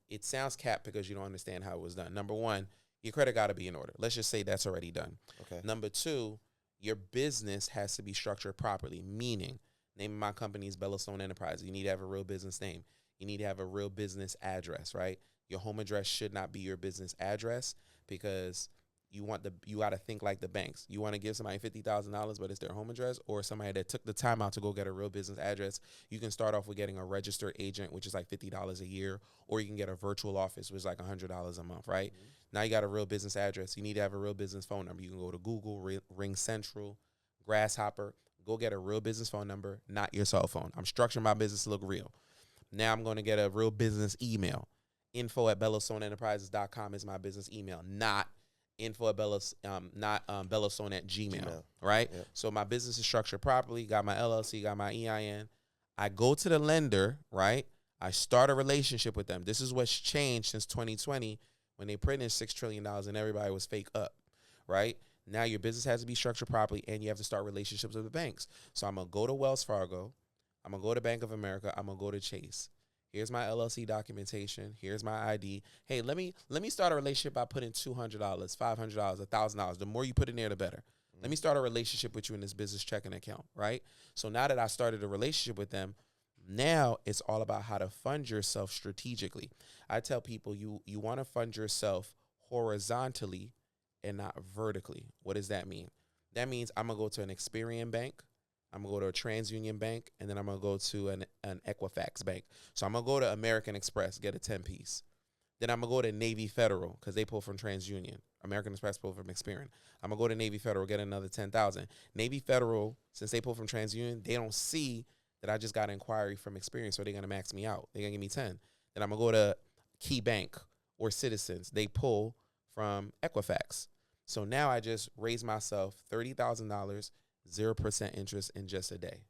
S2: It sounds cap because you don't understand how it was done. Number one, your credit got to be in order. Let's just say that's already done. Okay. Number two, your business has to be structured properly, meaning name of my company is Bellastone Enterprise. You need to have a real business name. You need to have a real business address, right? Your home address should not be your business address because you got to think like the banks. You want to give somebody $50,000, but it's their home address, or somebody that took the time out to go get a real business address. You can start off with getting a registered agent, which is like $50 a year, or you can get a virtual office, which is like $100 a month, right? Now you got a real business address. You need to have a real business phone number. You can go to Google, Ring Central, Grasshopper. Go get a real business phone number, not your cell phone. I'm structuring my business to look real. Now I'm going to get a real business email. info@BellasstoneEnterprises.com is my business email, not Bellastone@gmail, right? Yep. So my business is structured properly, got my LLC, got my EIN. I go to the lender, right? I start a relationship with them. This is what's changed since 2020 when they printed $6 trillion and everybody was fake up, right? Now your business has to be structured properly and you have to start relationships with the banks. So I'm going to go to Wells Fargo. I'm going to go to Bank of America. I'm going to go to Chase. Here's my LLC documentation. Here's my ID. Hey, let me start a relationship by putting $200, $500, $1,000. The more you put in there, the better. Let me start a relationship with you in this business checking account, right? So now that I started a relationship with them, now it's all about how to fund yourself strategically. I tell people you want to fund yourself horizontally and not vertically. What does that mean? That means I'm going to go to an Experian bank. I'm going to go to a TransUnion bank, and then I'm going to go to an Equifax bank. So I'm going to go to American Express, get a 10-piece. Then I'm going to go to Navy Federal because they pull from TransUnion. American Express pull from Experian. I'm going to go to Navy Federal, get another $10,000. Navy Federal, since they pull from TransUnion, they don't see that I just got an inquiry from Experian, so they're going to max me out. They're going to give me 10. Then I'm going to go to Key Bank or Citizens. They pull from Equifax. So now I just raised myself $30,000, 0% interest in just a day,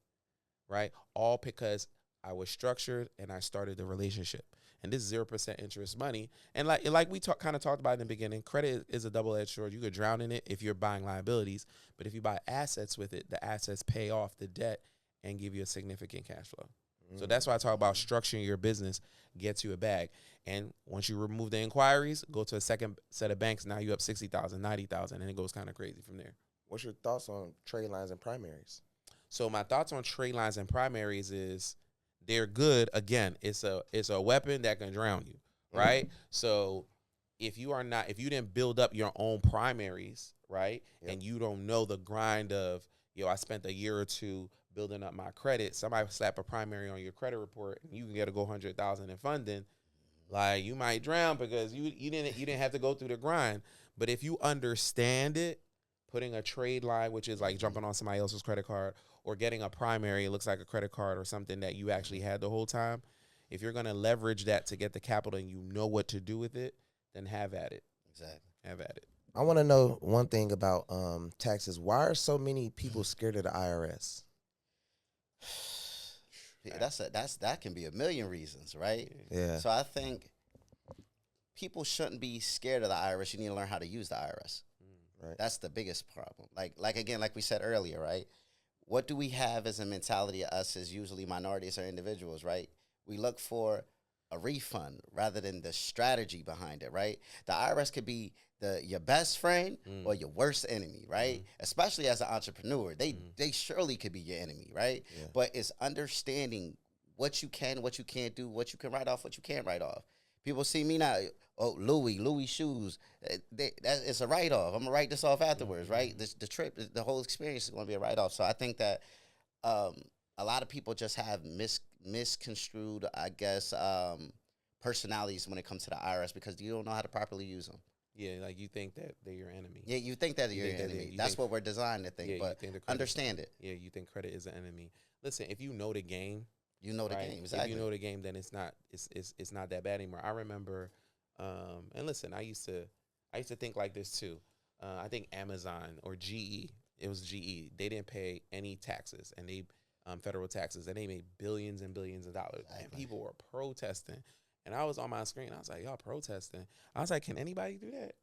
S2: right? All because I was structured and I started the relationship. And this is 0% interest money. And like we kind of talked about in the beginning, credit is a double-edged sword. You could drown in it if you're buying liabilities. But if you buy assets with it, the assets pay off the debt and give you a significant cash flow. So that's why I talk about structuring your business gets you a bag. And once you remove the inquiries, go to a second set of banks. Now you up 60,000, 90,000, and it goes kind of crazy from there.
S1: What's your thoughts on trade lines and primaries?
S2: So my thoughts on trade lines and primaries is they're good. Again, it's a weapon that can drown you, right? So if you didn't build up your own primaries, right, and you don't know the grind of, I spent a year or two building up my credit. Somebody slap a primary on your credit report, and you can get a go 100,000 in funding. Like, you might drown because you didn't have to go through the grind. But if you understand it, putting a trade line, which is like jumping on somebody else's credit card, or getting a primary, it looks like a credit card or something that you actually had the whole time. If you're going to leverage that to get the capital and you know what to do with it, then have at it.
S3: Exactly.
S2: Have at it.
S1: I want to know one thing about taxes. Why are so many people scared of the IRS?
S3: Yeah, that can be a million reasons, right?
S1: Yeah.
S3: So I think people shouldn't be scared of the IRS. You need to learn how to use the IRS.
S1: Right.
S3: That's the biggest problem. Like again, like we said earlier, right? What do we have as a mentality of us as usually minorities or individuals, right? We look for a refund rather than the strategy behind it, right? The IRS could be your best friend or your worst enemy, right? Especially as an entrepreneur. They surely could be your enemy, right? Yeah. But it's understanding what you can, what you can't do, what you can write off, what you can't write off. People see me now, Louis shoes. It's a write-off. I'm going to write this off afterwards, right? The trip, the whole experience is going to be a write-off. So I think that a lot of people just have misconstrued, I guess, personalities when it comes to the IRS because you don't know how to properly use them.
S2: Yeah, like you think that they're your enemy.
S3: Yeah, you think that they're your enemy. That's what we're designed to think, but understand it.
S2: Yeah, you think credit is an enemy. Listen, if you know the game,
S3: you know the game. Exactly.
S2: If you know the game, then it's not that bad anymore. I remember, and listen, I used to think like this too. I think Amazon or GE, it was GE. They didn't pay any taxes, and they federal taxes, and they made billions and billions of dollars. Exactly. And people were protesting. And I was on my screen. I was like, y'all protesting. I was like, can anybody do that?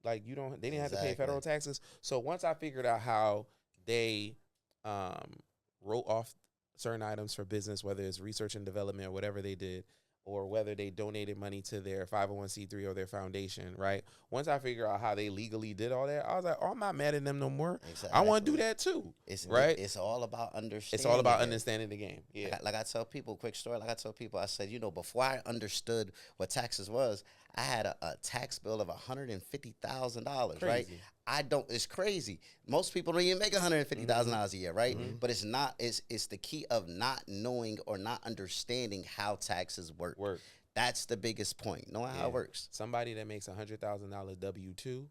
S2: Like, they didn't have to pay federal taxes. So once I figured out how they wrote off certain items for business, whether it's research and development or whatever they did, or whether they donated money to their 501c3 or their foundation, right? Once I figured out how they legally did all that, I was like, I'm not mad at them no more. Exactly. I want to do that too, right?
S3: It's all about understanding.
S2: It's all about understanding the game. Yeah.
S3: Like I tell people, quick story, I said, before I understood what taxes was, I had a tax bill of $150,000, right? It's crazy. Most people don't even make $150,000 a year, right? But it's not, it's the key of not knowing or not understanding how taxes work. That's the biggest point, knowing how it works.
S2: Somebody that makes $100,000 W-2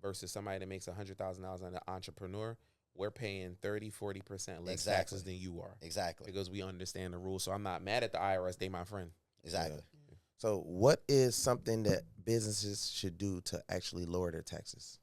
S2: versus somebody that makes $100,000 as an entrepreneur, we're paying 30-40% less taxes than you are.
S3: Exactly.
S2: Because we understand the rules. So I'm not mad at the IRS. They my friend.
S3: Exactly.
S1: Yeah. So what is something that businesses should do to actually lower their taxes?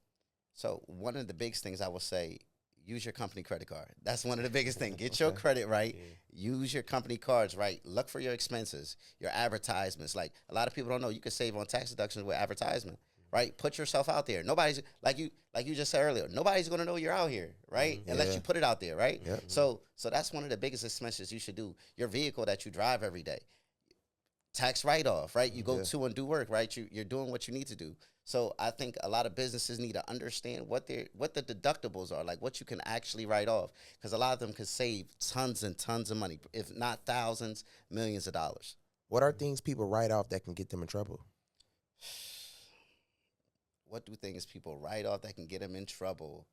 S3: So one of the biggest things I will say, use your company credit card. That's one of the biggest things. Get your credit right. Yeah. Use your company cards right. Look for your expenses, your advertisements. Like, a lot of people don't know you can save on tax deductions with advertisement, right? Put yourself out there. Nobody's, like you just said earlier, nobody's going to know you're out here, right? Unless you put it out there, right?
S1: Yep.
S3: So that's one of the biggest expenses you should do. Your vehicle that you drive every day. Tax write-off, right? You go to and do work, right? You're doing what you need to do. So I think a lot of businesses need to understand what the deductibles are, like what you can actually write off, because a lot of them could save tons and tons of money, if not thousands, millions of dollars.
S1: What are things people write off that can get them in trouble?
S3: What do things people write off that can get them in trouble?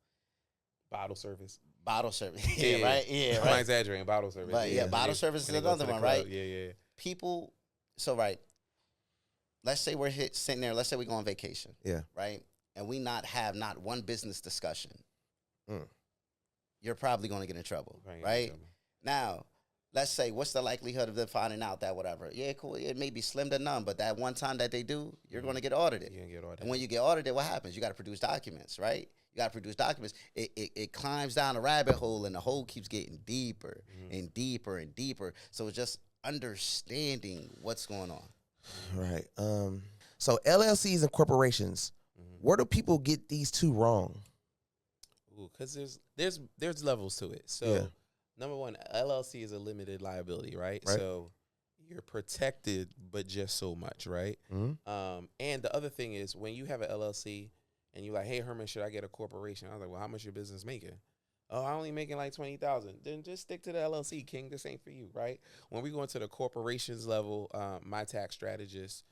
S2: Bottle service.
S3: Yeah, right? Yeah, right.
S2: I'm not exaggerating. Bottle service.
S3: But bottle service is another one, right?
S2: Yeah.
S3: People, so right, let's say we're sitting there. Let's say we go on vacation.
S1: Yeah.
S3: Right. And we have not one business discussion.
S1: Mm.
S3: You're probably going to get in trouble. Right. Now, let's say, what's the likelihood of them finding out that whatever? Yeah, cool. It may be slim to none, but that one time that they do, you're going to get audited.
S2: You're gonna get audited.
S3: And when you get audited, what happens? You got to produce documents, right? You got to produce documents. It climbs down a rabbit hole, and the hole keeps getting deeper and deeper and deeper. So it's just understanding what's going on.
S1: Right. So LLCs and corporations, where do people get these two wrong?
S2: Because there's levels to it. So number one, LLC is a limited liability, right? So you're protected, but just so much, right?
S1: Mm-hmm.
S2: And the other thing is when you have an LLC and you're like, hey, Herman, should I get a corporation? I was like, well, how much your business making? Oh, I'm only making like 20,000. Then just stick to the LLC, King. This ain't for you, right? When we go into the corporations level, my tax strategist,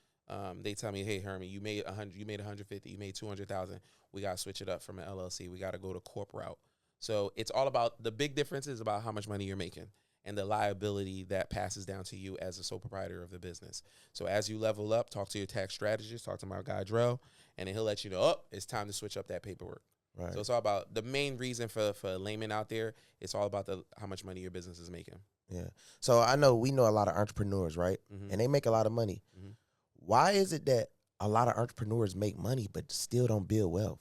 S2: they tell me, hey, Herman, you made 100, you made 150, you made 200,000. We got to switch it up from an LLC. We got to go to corp route. So it's all about, the big difference is about how much money you're making and the liability that passes down to you as a sole proprietor of the business. So as you level up, talk to your tax strategist, talk to my guy Drell, and then he'll let you know, oh, it's time to switch up that paperwork.
S1: Right.
S2: So it's all about, the main reason for laymen out there, it's all about how much money your business is making.
S1: Yeah. So we know a lot of entrepreneurs, right?
S2: Mm-hmm.
S1: And they make a lot of money.
S2: Mm-hmm.
S1: Why is it that a lot of entrepreneurs make money but still don't build wealth?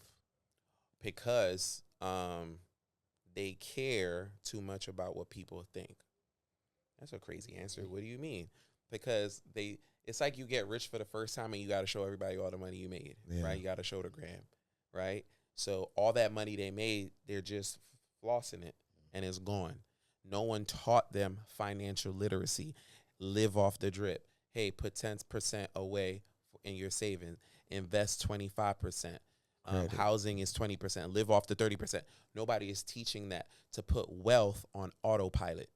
S2: Because they care too much about what people think. That's a crazy answer. What do you mean? Because it's like you get rich for the first time and you got to show everybody all the money you made, right? You got to show the gram, right? So all that money they made, they're just flossing it and it's gone. No one taught them financial literacy. Live off the drip. Hey, put 10% away in your savings. Invest 25%. Housing is 20%. Live off the 30%. Nobody is teaching that, to put wealth on autopilot.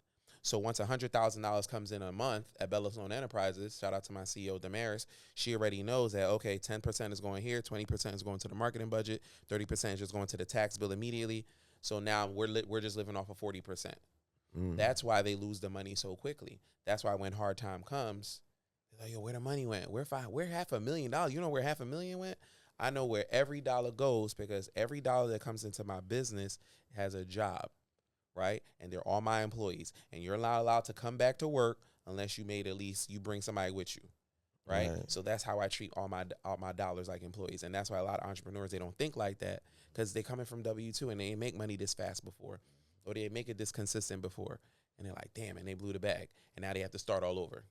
S2: So once $100,000 comes in a month at Bella Sloan Enterprises, shout out to my CEO, Damaris, she already knows that, okay, 10% is going here, 20% is going to the marketing budget, 30% is just going to the tax bill immediately. So now we're just living off of 40%. That's why they lose the money so quickly. That's why when hard time comes, they're like, yo, where the money went? Where $500,000? You know where $500,000 went? I know where every dollar goes because every dollar that comes into my business has a job, right? And they're all my employees. And you're not allowed to come back to work unless you bring somebody with you, right? So that's how I treat all my dollars like employees. And that's why a lot of entrepreneurs, they don't think like that because they're coming from W-2 and they didn't make money this fast before or they didn't make it this consistent before. And they're like, damn, and they blew the bag. And now they have to start all over.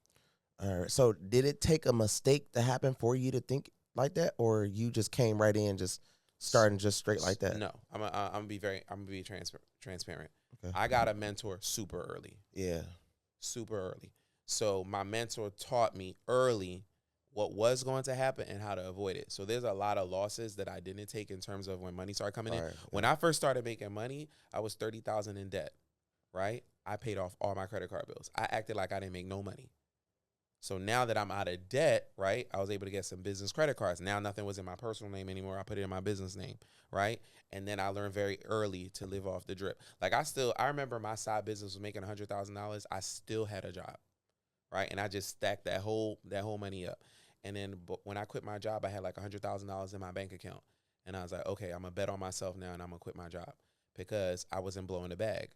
S1: All right. So did it take a mistake to happen for you to think like that, or you just came right in just starting just straight like that?
S2: No, I'm gonna be transparent.
S1: Okay.
S2: I got a mentor super early.
S1: Yeah.
S2: Super early. So my mentor taught me early what was going to happen and how to avoid it. So there's a lot of losses that I didn't take in terms of when money started coming in.
S1: Right.
S2: When I first started making money, I was $30,000 in debt, right? I paid off all my credit card bills. I acted like I didn't make no money. So now that I'm out of debt, right, I was able to get some business credit cards. Now nothing was in my personal name anymore. I put it in my business name, right? And then I learned very early to live off the drip. Like I remember my side business was making $100,000. I still had a job, right? And I just stacked that whole money up. And then when I quit my job, I had like $100,000 in my bank account. And I was like, okay, I'm going to bet on myself now and I'm going to quit my job because I wasn't blowing the bag.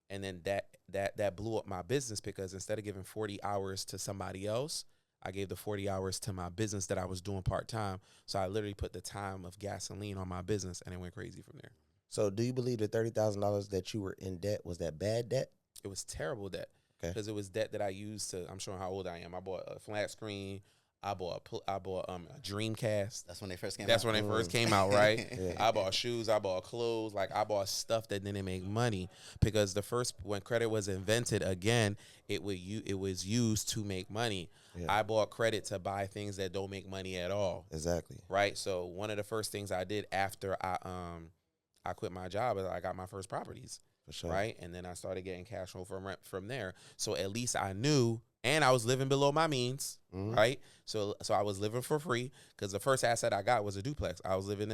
S2: And then that blew up my business because instead of giving 40 hours to somebody else, I gave the 40 hours to my business that I was doing part-time. So I literally put the time of gasoline on my business and it went crazy from there.
S1: So do you believe the $30,000 that you were in debt, was that bad debt?
S2: It was terrible debt.
S1: Okay.
S2: Because it was debt that I used to, I'm showing how old I am. I bought a flat screen. I bought a Dreamcast.
S3: That's when they first came out.
S2: That's when they first came out, right?
S1: Yeah.
S2: I bought shoes. I bought clothes. Like, I bought stuff that didn't make money because when credit was invented, again, it was used to make money. Yeah. I bought credit to buy things that don't make money at all.
S1: Exactly.
S2: Right? So one of the first things I did after I quit my job is I got my first properties.
S1: For sure.
S2: Right? And then I started getting cash flow from rent from there. So at least I knew. And I was living below my means, right? So I was living for free because the first asset I got was a duplex. I was living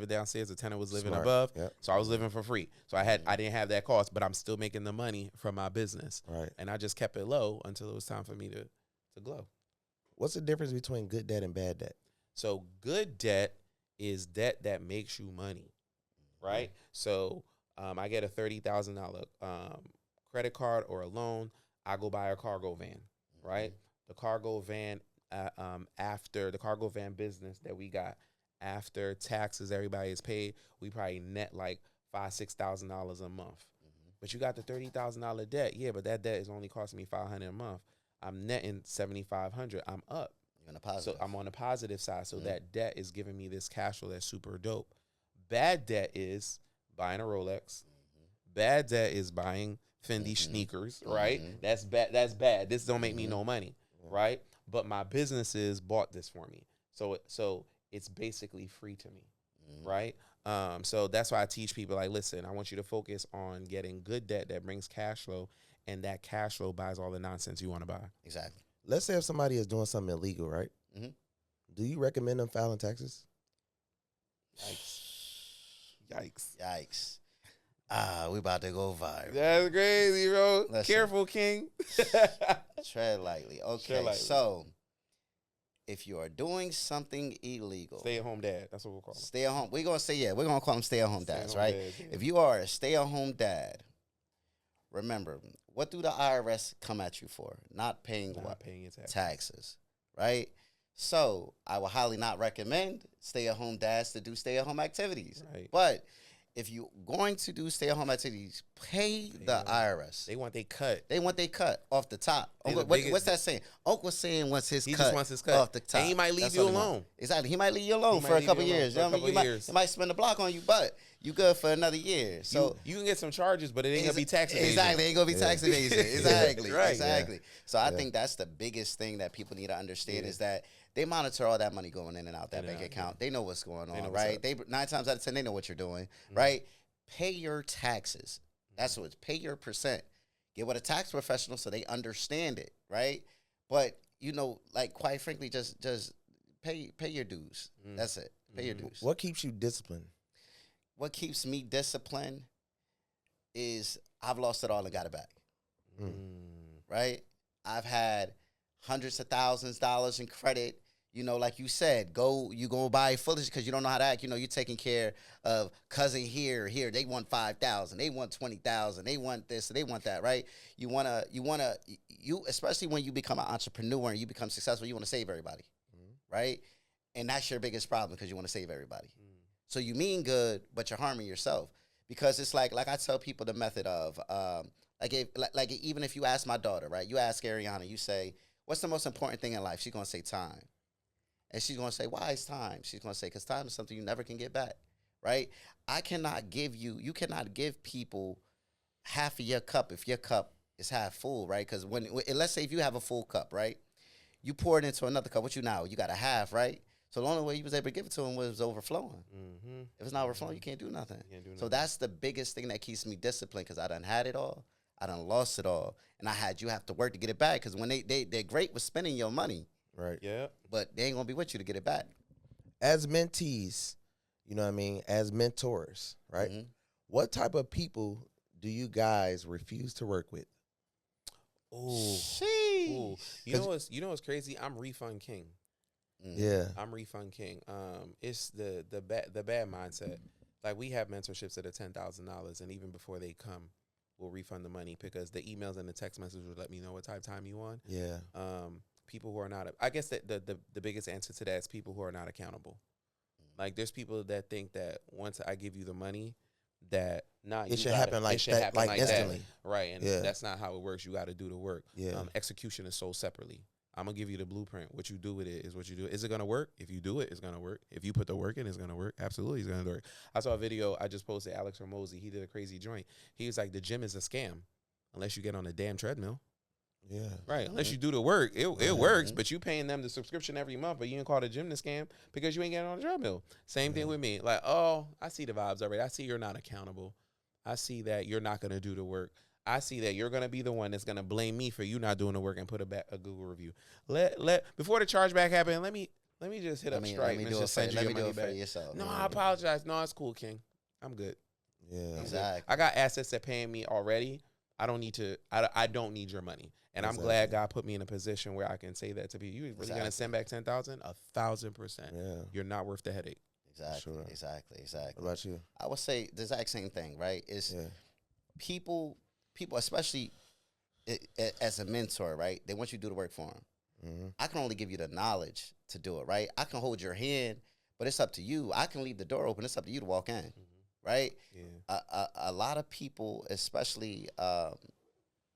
S2: downstairs. The tenant was living above, so I was living for free. So I didn't have that cost, but I'm still making the money from my business,
S1: right?
S2: And I just kept it low until it was time for me to glow.
S1: What's the difference between good debt and bad debt?
S2: So good debt is debt that makes you money, right? So I get a $30,000 credit card or a loan. I go buy a cargo van, right? The cargo van, after the cargo van business that we got, after taxes, everybody is paid, we probably net like $5,000-$6,000 a month. But you got the $30,000 debt, yeah. But that debt is only costing me $500 a month. I'm netting $7,500. I'm up.
S3: You're on the positive.
S2: So I'm on the positive side. So that debt is giving me this cash flow that's super dope. Bad debt is buying a Rolex. Bad debt is buying Fendi sneakers, right? That's bad. That's bad. This don't make me no money, right? But my businesses bought this for me. So it's basically free to me, right? So that's why I teach people, like, listen, I want you to focus on getting good debt that brings cash flow, and that cash flow buys all the nonsense you want to buy.
S3: Exactly.
S1: Let's say if somebody is doing something illegal, right? Do you recommend them filing taxes?
S3: Yikes. We about to go viral.
S2: That's crazy, bro.
S3: Listen.
S2: Careful, King.
S3: Tread lightly. Okay,
S2: Tread lightly.
S3: So if you are doing something illegal,
S2: Stay-at-home dad. That's what we'll call him.
S3: stay at home. We're gonna call them stay-at-home dads, right?
S2: Stay-at-home dads, yeah.
S3: If you are a stay-at-home dad, remember, what do the IRS come at you for? Not paying
S2: Not
S3: what?
S2: paying your taxes.
S3: Taxes, right? So I will highly not recommend stay-at-home dads to do stay-at-home activities.
S2: Right.
S3: But if you're going to do stay-at-home activities, pay the IRS.
S2: They want they cut.
S3: They want they cut off the top.
S2: They
S3: Uncle,
S2: the biggest-
S3: what's that saying? Uncle was saying what's his
S2: He
S3: cut
S2: just wants his cut.
S3: off the top.
S2: And he might leave
S3: That's
S2: you
S3: all he want.
S2: alone.
S3: Exactly. He might leave you alone
S2: He
S3: for
S2: might
S3: a
S2: leave
S3: couple
S2: you alone
S3: years.
S2: for a
S3: You know what I mean?
S2: couple years.
S3: He might spend a block on you, but you good for another year. So
S2: you can get some charges, but it ain't gonna be tax evasion.
S3: Exactly, ain't gonna be tax evasion. Exactly,
S2: Right.
S3: exactly. So I think that's the biggest thing that people need to understand is that they monitor all that money going in and out that bank account. They know what's going on, right? They 9 times out of 10 they know what you're doing, right? Pay your taxes. That's what it's. Pay your percent. Get with a tax professional so they understand it, right? But like quite frankly, just pay your dues. That's it. Pay your dues.
S1: What keeps you disciplined?
S3: What keeps me disciplined is I've lost it all and got it back. Right? I've had hundreds of thousands of dollars in credit. Like you said, you go buy foolish because you don't know how to act. You're taking care of cousin here. They want 5,000. They want 20,000. They want this. They want that. Right? You especially when you become an entrepreneur and you become successful, you want to save everybody. Right? And that's your biggest problem because you want to save everybody. So you mean good, but you're harming yourself because it's like I tell people the method of even if you ask my daughter, right? You ask Ariana, you say, what's the most important thing in life? She's gonna say time. And she's going to say, why is time? She's going to say, because time is something you never can get back, right? You cannot give people half of your cup if your cup is half full, right? Because let's say if you have a full cup, right? You pour it into another cup. What you got a half, right? So the only way you was able to give it to him was overflowing. If it's not overflowing, you can't do nothing. So that's the biggest thing that keeps me disciplined because I done had it all. I done lost it all. And you have to work to get it back because when they're great with spending your money.
S1: Right.
S2: Yeah.
S3: But they ain't gonna be with you to get it back.
S1: As mentees, as mentors, right? What type of people do you guys refuse to work with?
S2: Ooh. You know what's crazy? I'm refund king.
S1: Yeah.
S2: I'm refund king. It's the bad mindset. Like we have mentorships that are $10,000, and even before they come, we'll refund the money because the emails and the text messages will let me know what type of time you on.
S1: Yeah.
S2: People who are not, I guess that the biggest answer to that is people who are not accountable. Like there's people that think that once I give you the money, that
S1: it should happen like that, like instantly,
S2: right? And that's not how it works. You got to do the work. Yeah. Execution is sold separately. I'm gonna give you the blueprint. What you do with it is what you do. Is it gonna work? If you do it, it's gonna work. If you put the work in, it's gonna work. Absolutely, it's gonna work. I saw a video I just posted. Alex Hormozy, he did a crazy joint. He was like, the gym is a scam unless you get on a damn treadmill.
S1: Yeah.
S2: Right. Unless you do the work, it works, but you paying them the subscription every month, but you ain't call the gym the scam because you ain't getting on the treadmill. Same thing with me. Like, oh, I see the vibes already. I see you're not accountable. I see that you're not going to do the work. I see that you're going to be the one that's going to blame me for you not doing the work and put a Google review. Before the chargeback happened, let me just hit up Stripe and just send you your money back. No, I apologize. No, it's cool, King. I'm good.
S1: Yeah.
S3: Exactly.
S2: I got assets that paying me already. I don't need to. I don't need your money, and I'm glad God put me in a position where I can say that to people. You really gonna send back 10,000? 1,000%. Yeah. You're not worth the headache.
S3: Exactly. Sure. Exactly.
S1: What about you?
S3: I would say the exact same thing. Right? Is people, especially as a mentor, right? They want you to do the work for them. Mm-hmm. I can only give you the knowledge to do it, right? I can hold your hand, but it's up to you. I can leave the door open. It's up to you to walk in, right? Yeah. A lot of people, especially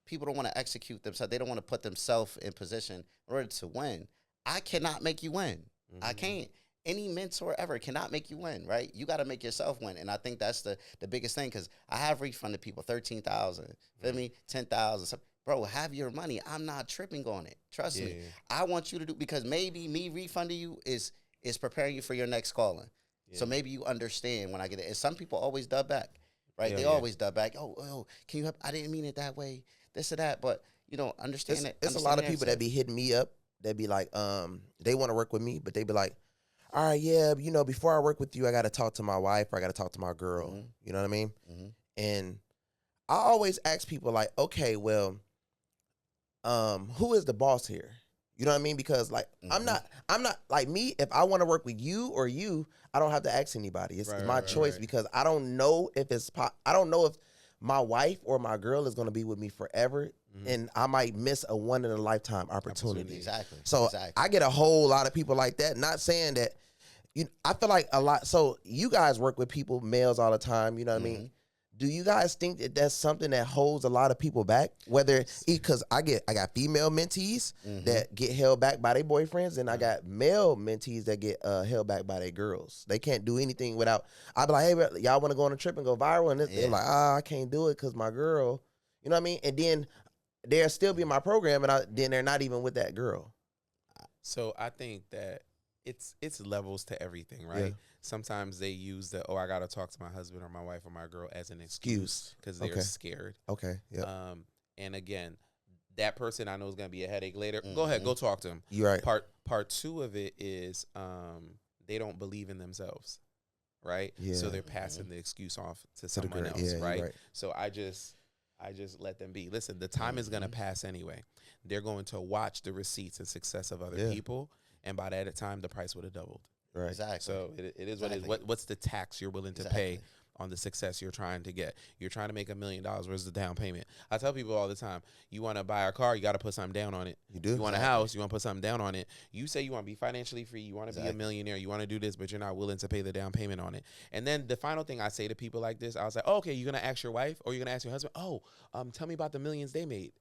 S3: people don't want to execute themselves. They don't want to put themselves in position in order to win. I cannot make you win. Mm-hmm. I can't. Any mentor ever cannot make you win, right? You got to make yourself win. And I think that's the biggest thing, because I have refunded people $13,000, feel me? $10,000. Bro, have your money. I'm not tripping on it. Trust me. I want you to do, because maybe me refunding you is preparing you for your next calling. Yeah. So maybe you understand when I get it. And some people always dub back, right? They always dub back. Oh, can you help? I didn't mean it that way. This or that. But, understand it.
S1: It's a lot of people that be hitting me up. They be like, they want to work with me, but they be like, all right, yeah, before I work with you, I got to talk to my wife, or I got to talk to my girl. Mm-hmm. You know what I mean? Mm-hmm. And I always ask people like, okay, well, who is the boss here? You know what I mean? Because like, I'm not like me. If I want to work with you or you, I don't have to ask anybody. It's my choice, because I don't know if I don't know if my wife or my girl is going to be with me forever. Mm-hmm. And I might miss a one in a lifetime opportunity.
S3: Exactly.
S1: So I get a whole lot of people like that. Not saying that, I feel like a lot. So you guys work with people, males, all the time. You know what I mean? Do you guys think that that's something that holds a lot of people back? Whether, because I got female mentees that get held back by their boyfriends, and I got male mentees that get held back by their girls. They can't do anything without. I be like, hey, y'all want to go on a trip and go viral? And they're like, I can't do it because my girl. You know what I mean? And then they'll still be in my program, and then they're not even with that girl.
S2: So I think that it's levels to everything, right? Yeah. Sometimes they use I got to talk to my husband or my wife or my girl as an excuse because they're scared.
S1: Okay. Yeah.
S2: And again, that person I know is going to be a headache later. Mm-hmm. Go ahead, go talk to them.
S1: You're right.
S2: Part two of it is they don't believe in themselves, right? Yeah. So they're passing the excuse off to someone else, right? So I just let them be. Listen, the time is going to pass anyway. They're going to watch the receipts and success of other people, and by that time, the price would have doubled.
S3: Right. Exactly.
S2: So it is what it is. What's the tax you're willing to pay on the success you're trying to get? You're trying to make $1 million. Where's the down payment? I tell people all the time, you want to buy a car, you got to put something down on it.
S1: You do.
S2: You want a house, you want to put something down on it. You say you want to be financially free, you want to be a millionaire, you want to do this, but you're not willing to pay the down payment on it. And then the final thing I say to people like this, I was like, okay, you're going to ask your wife or you're going to ask your husband, tell me about the millions they made.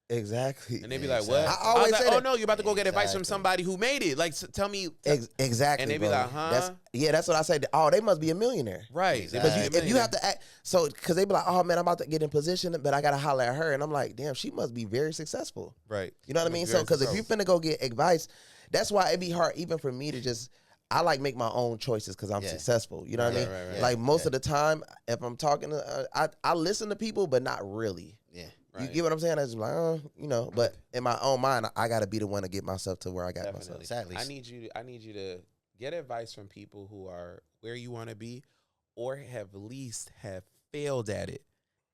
S1: Exactly.
S2: And they'd be like, what?
S1: I always say,
S2: oh, no, you're about to go get advice from somebody who made it. Like, tell me.
S1: Exactly.
S2: And they'd be like, huh?
S1: That's what I say. Oh, they must be a millionaire.
S2: Right.
S1: Exactly. If you have to act, because they be like, oh, man, I'm about to get in position, but I got to holler at her. And I'm like, damn, she must be very successful.
S2: Right.
S1: You know what I mean? So, because if you're finna go get advice, that's why it'd be hard even for me to just, I like make my own choices because I'm successful. You know what I mean? Right. Like most of the time, if I'm talking to, I listen to people, but not really.
S3: Yeah.
S1: Right. You get what I'm saying? I just like, but in my own mind, I got to be the one to get myself to where I got myself.
S3: Exactly.
S2: I need you to get advice from people who are where you want to be, or have failed at it,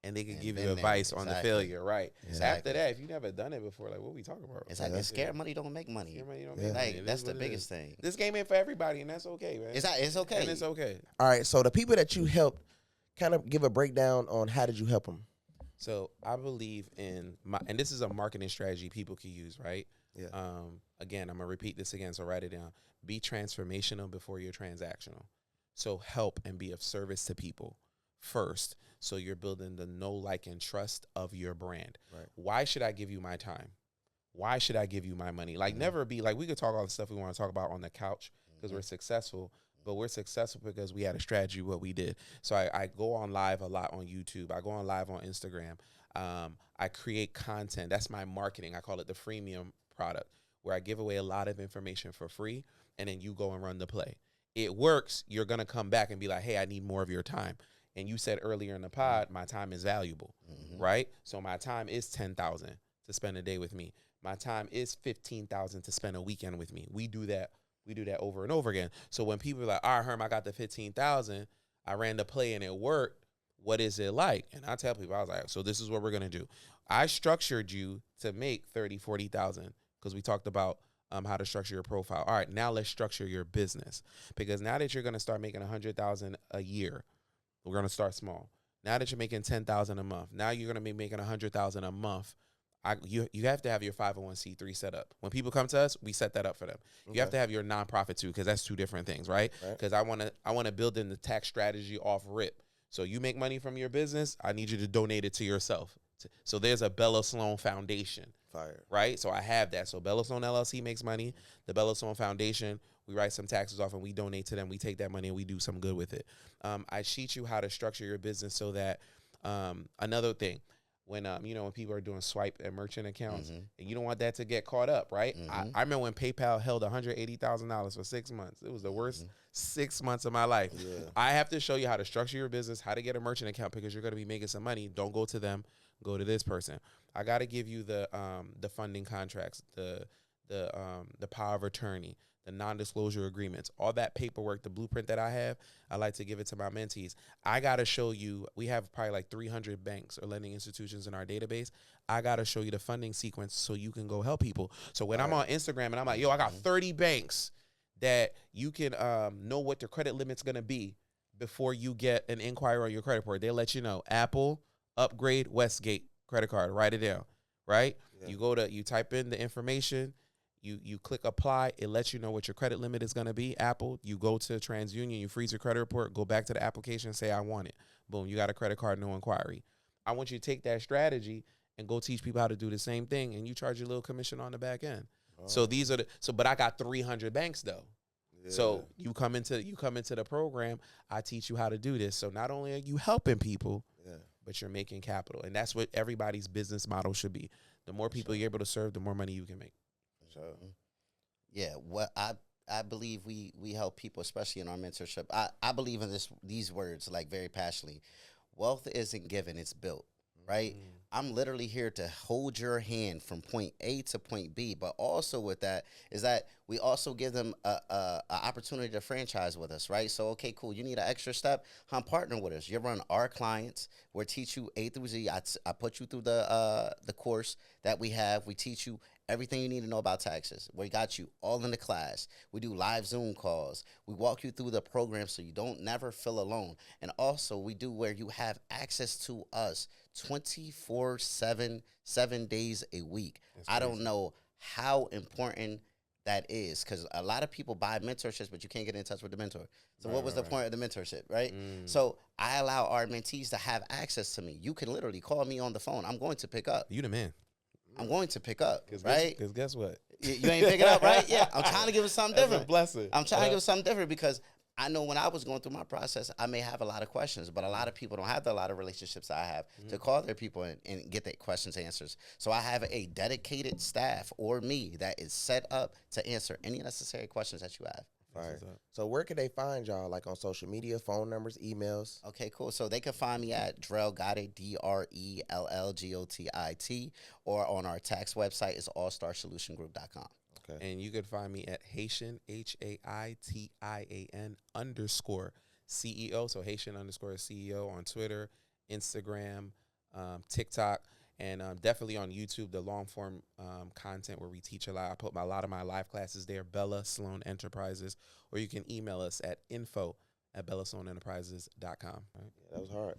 S2: and they can give you advice on the failure. Right. Exactly. After that, if you never done it before, like what we talking about?
S3: It's like scared money don't make money. Scared money don't make money. That's the biggest thing.
S2: This game ain't for everybody, and that's okay, man.
S3: It's okay.
S2: And it's okay.
S1: All right. So the people that you helped, kind of give a breakdown on how did you help them?
S2: So I believe in and this is a marketing strategy people can use, right? Yeah. Again, I'm gonna repeat this again, so write it down. Be transformational before you're transactional. So help and be of service to people first. So you're building the know, like, and trust of your brand. Right. Why should I give you my time? Why should I give you my money? Like, never be like, we could talk all the stuff we want to talk about on the couch because we're successful. But we're successful because we had a strategy, what we did. So I go on live a lot on YouTube. I go on live on Instagram. I create content. That's my marketing. I call it the freemium product, where I give away a lot of information for free, and then you go and run the play. It works. You're going to come back and be like, hey, I need more of your time. And you said earlier in the pod, my time is valuable, right? So my time is $10,000 to spend a day with me. My time is $15,000 to spend a weekend with me. We do that over and over again. So when people are like, all right, Herm, I got the $15,000, I ran the play and it worked. what is it like? And I tell people, I was like, so this is what we're going to do. I structured you to make 30, 40,000 because we talked about how to structure your profile. All right, now let's structure your business, because now that you're going to start making 100,000 a year, we're going to start small. Now that you're making 10,000 a month, now you're going to be making 100,000 a month. You have to have your 501c3 set up. When people come to us, we set that up for them. Okay. You have to have your nonprofit too, because that's two different things, right? Because I want to build in the tax strategy off rip. So you make money from your business, I need you to donate it to yourself. So there's a Bella Sloan Foundation. Fire. Right? So I have that. So Bella Sloan LLC makes money. The Bella Sloan Foundation, we write some taxes off and we donate to them. We take that money and we do some good with it. I teach you how to structure your business so that another thing, when when people are doing swipe and merchant accounts, and you don't want that to get caught up, right? I remember when PayPal held $180,000 for 6 months. It was the worst 6 months of my life. Yeah. I have to show you how to structure your business, how to get a merchant account, because you're going to be making some money. Don't go to them. Go to this person. I got to give you the funding contracts, the power of attorney, the non-disclosure agreements, all that paperwork, the blueprint that I have. I like to give it to my mentees. I got to show you, we have probably like 300 banks or lending institutions in our database. I got to show you the funding sequence so you can go help people. So when I'm on Instagram and I'm like, yo, I got 30 banks that you can know what their credit limit's going to be before you get an inquiry on your credit report. They'll let you know. Apple, Upgrade, Westgate credit card. Write it down, right? Yeah. You type in the information. You click apply. It lets you know what your credit limit is going to be. Apple, you go to TransUnion, you freeze your credit report, go back to the application, say I want it. Boom, you got a credit card, no inquiry. I want you to take that strategy and go teach people how to do the same thing, and you charge your little commission on the back end. Oh. So but I got 300 banks though. Yeah. So you come into the program, I teach you how to do this. So not only are you helping people, but you're making capital, and that's what everybody's business model should be. The more people you're able to serve, the more money you can make.
S3: So, yeah, what I believe we help people, especially in our mentorship. I believe in these words like very passionately. Wealth isn't given, it's built, right? I'm literally here to hold your hand from point A to point B, but also with that is that we also give them a opportunity to franchise with us, right? So, okay, cool. You need an extra step? Partner with us. You run our clients. We'll teach you A through Z. I put you through the course that we have. We teach you everything you need to know about taxes. We got you all in the class. We do live Zoom calls. We walk you through the program so you don't never feel alone. And also we do where you have access to us 24/7, 7 days a week. I don't know how important that is, because a lot of people buy mentorships, but you can't get in touch with the mentor. So what was the point of the mentorship, right? So I allow our mentees to have access to me. You can literally call me on the phone. I'm going to pick up.
S2: You the man.
S3: I'm going to pick up, right?
S2: Because guess what?
S3: You ain't picking up, right? Yeah, I'm trying to give it something different.
S2: That's a blessing.
S3: I'm trying to give it something different, because I know when I was going through my process, I may have a lot of questions, but a lot of people don't have a lot of relationships I have to call their people and get their questions answers. So I have a dedicated staff or me that is set up to answer any necessary questions that you have.
S1: Fire. So where can they find y'all? Like on social media, phone numbers, emails?
S3: Okay, cool. So they can find me at DrellGotIt, DrellGotIt, or on our tax website is allstarssolutiongroup.com.
S2: Okay. And you can find me at Haitian, HAITIAN _CEO. So Haitian _CEO on Twitter, Instagram, TikTok, and definitely on YouTube, the long form content where we teach a lot. I put a lot of my live classes there, Bella Sloan Enterprises, or you can email us at info@bellasloanenterprises.com. Right?
S1: Yeah, that was hard.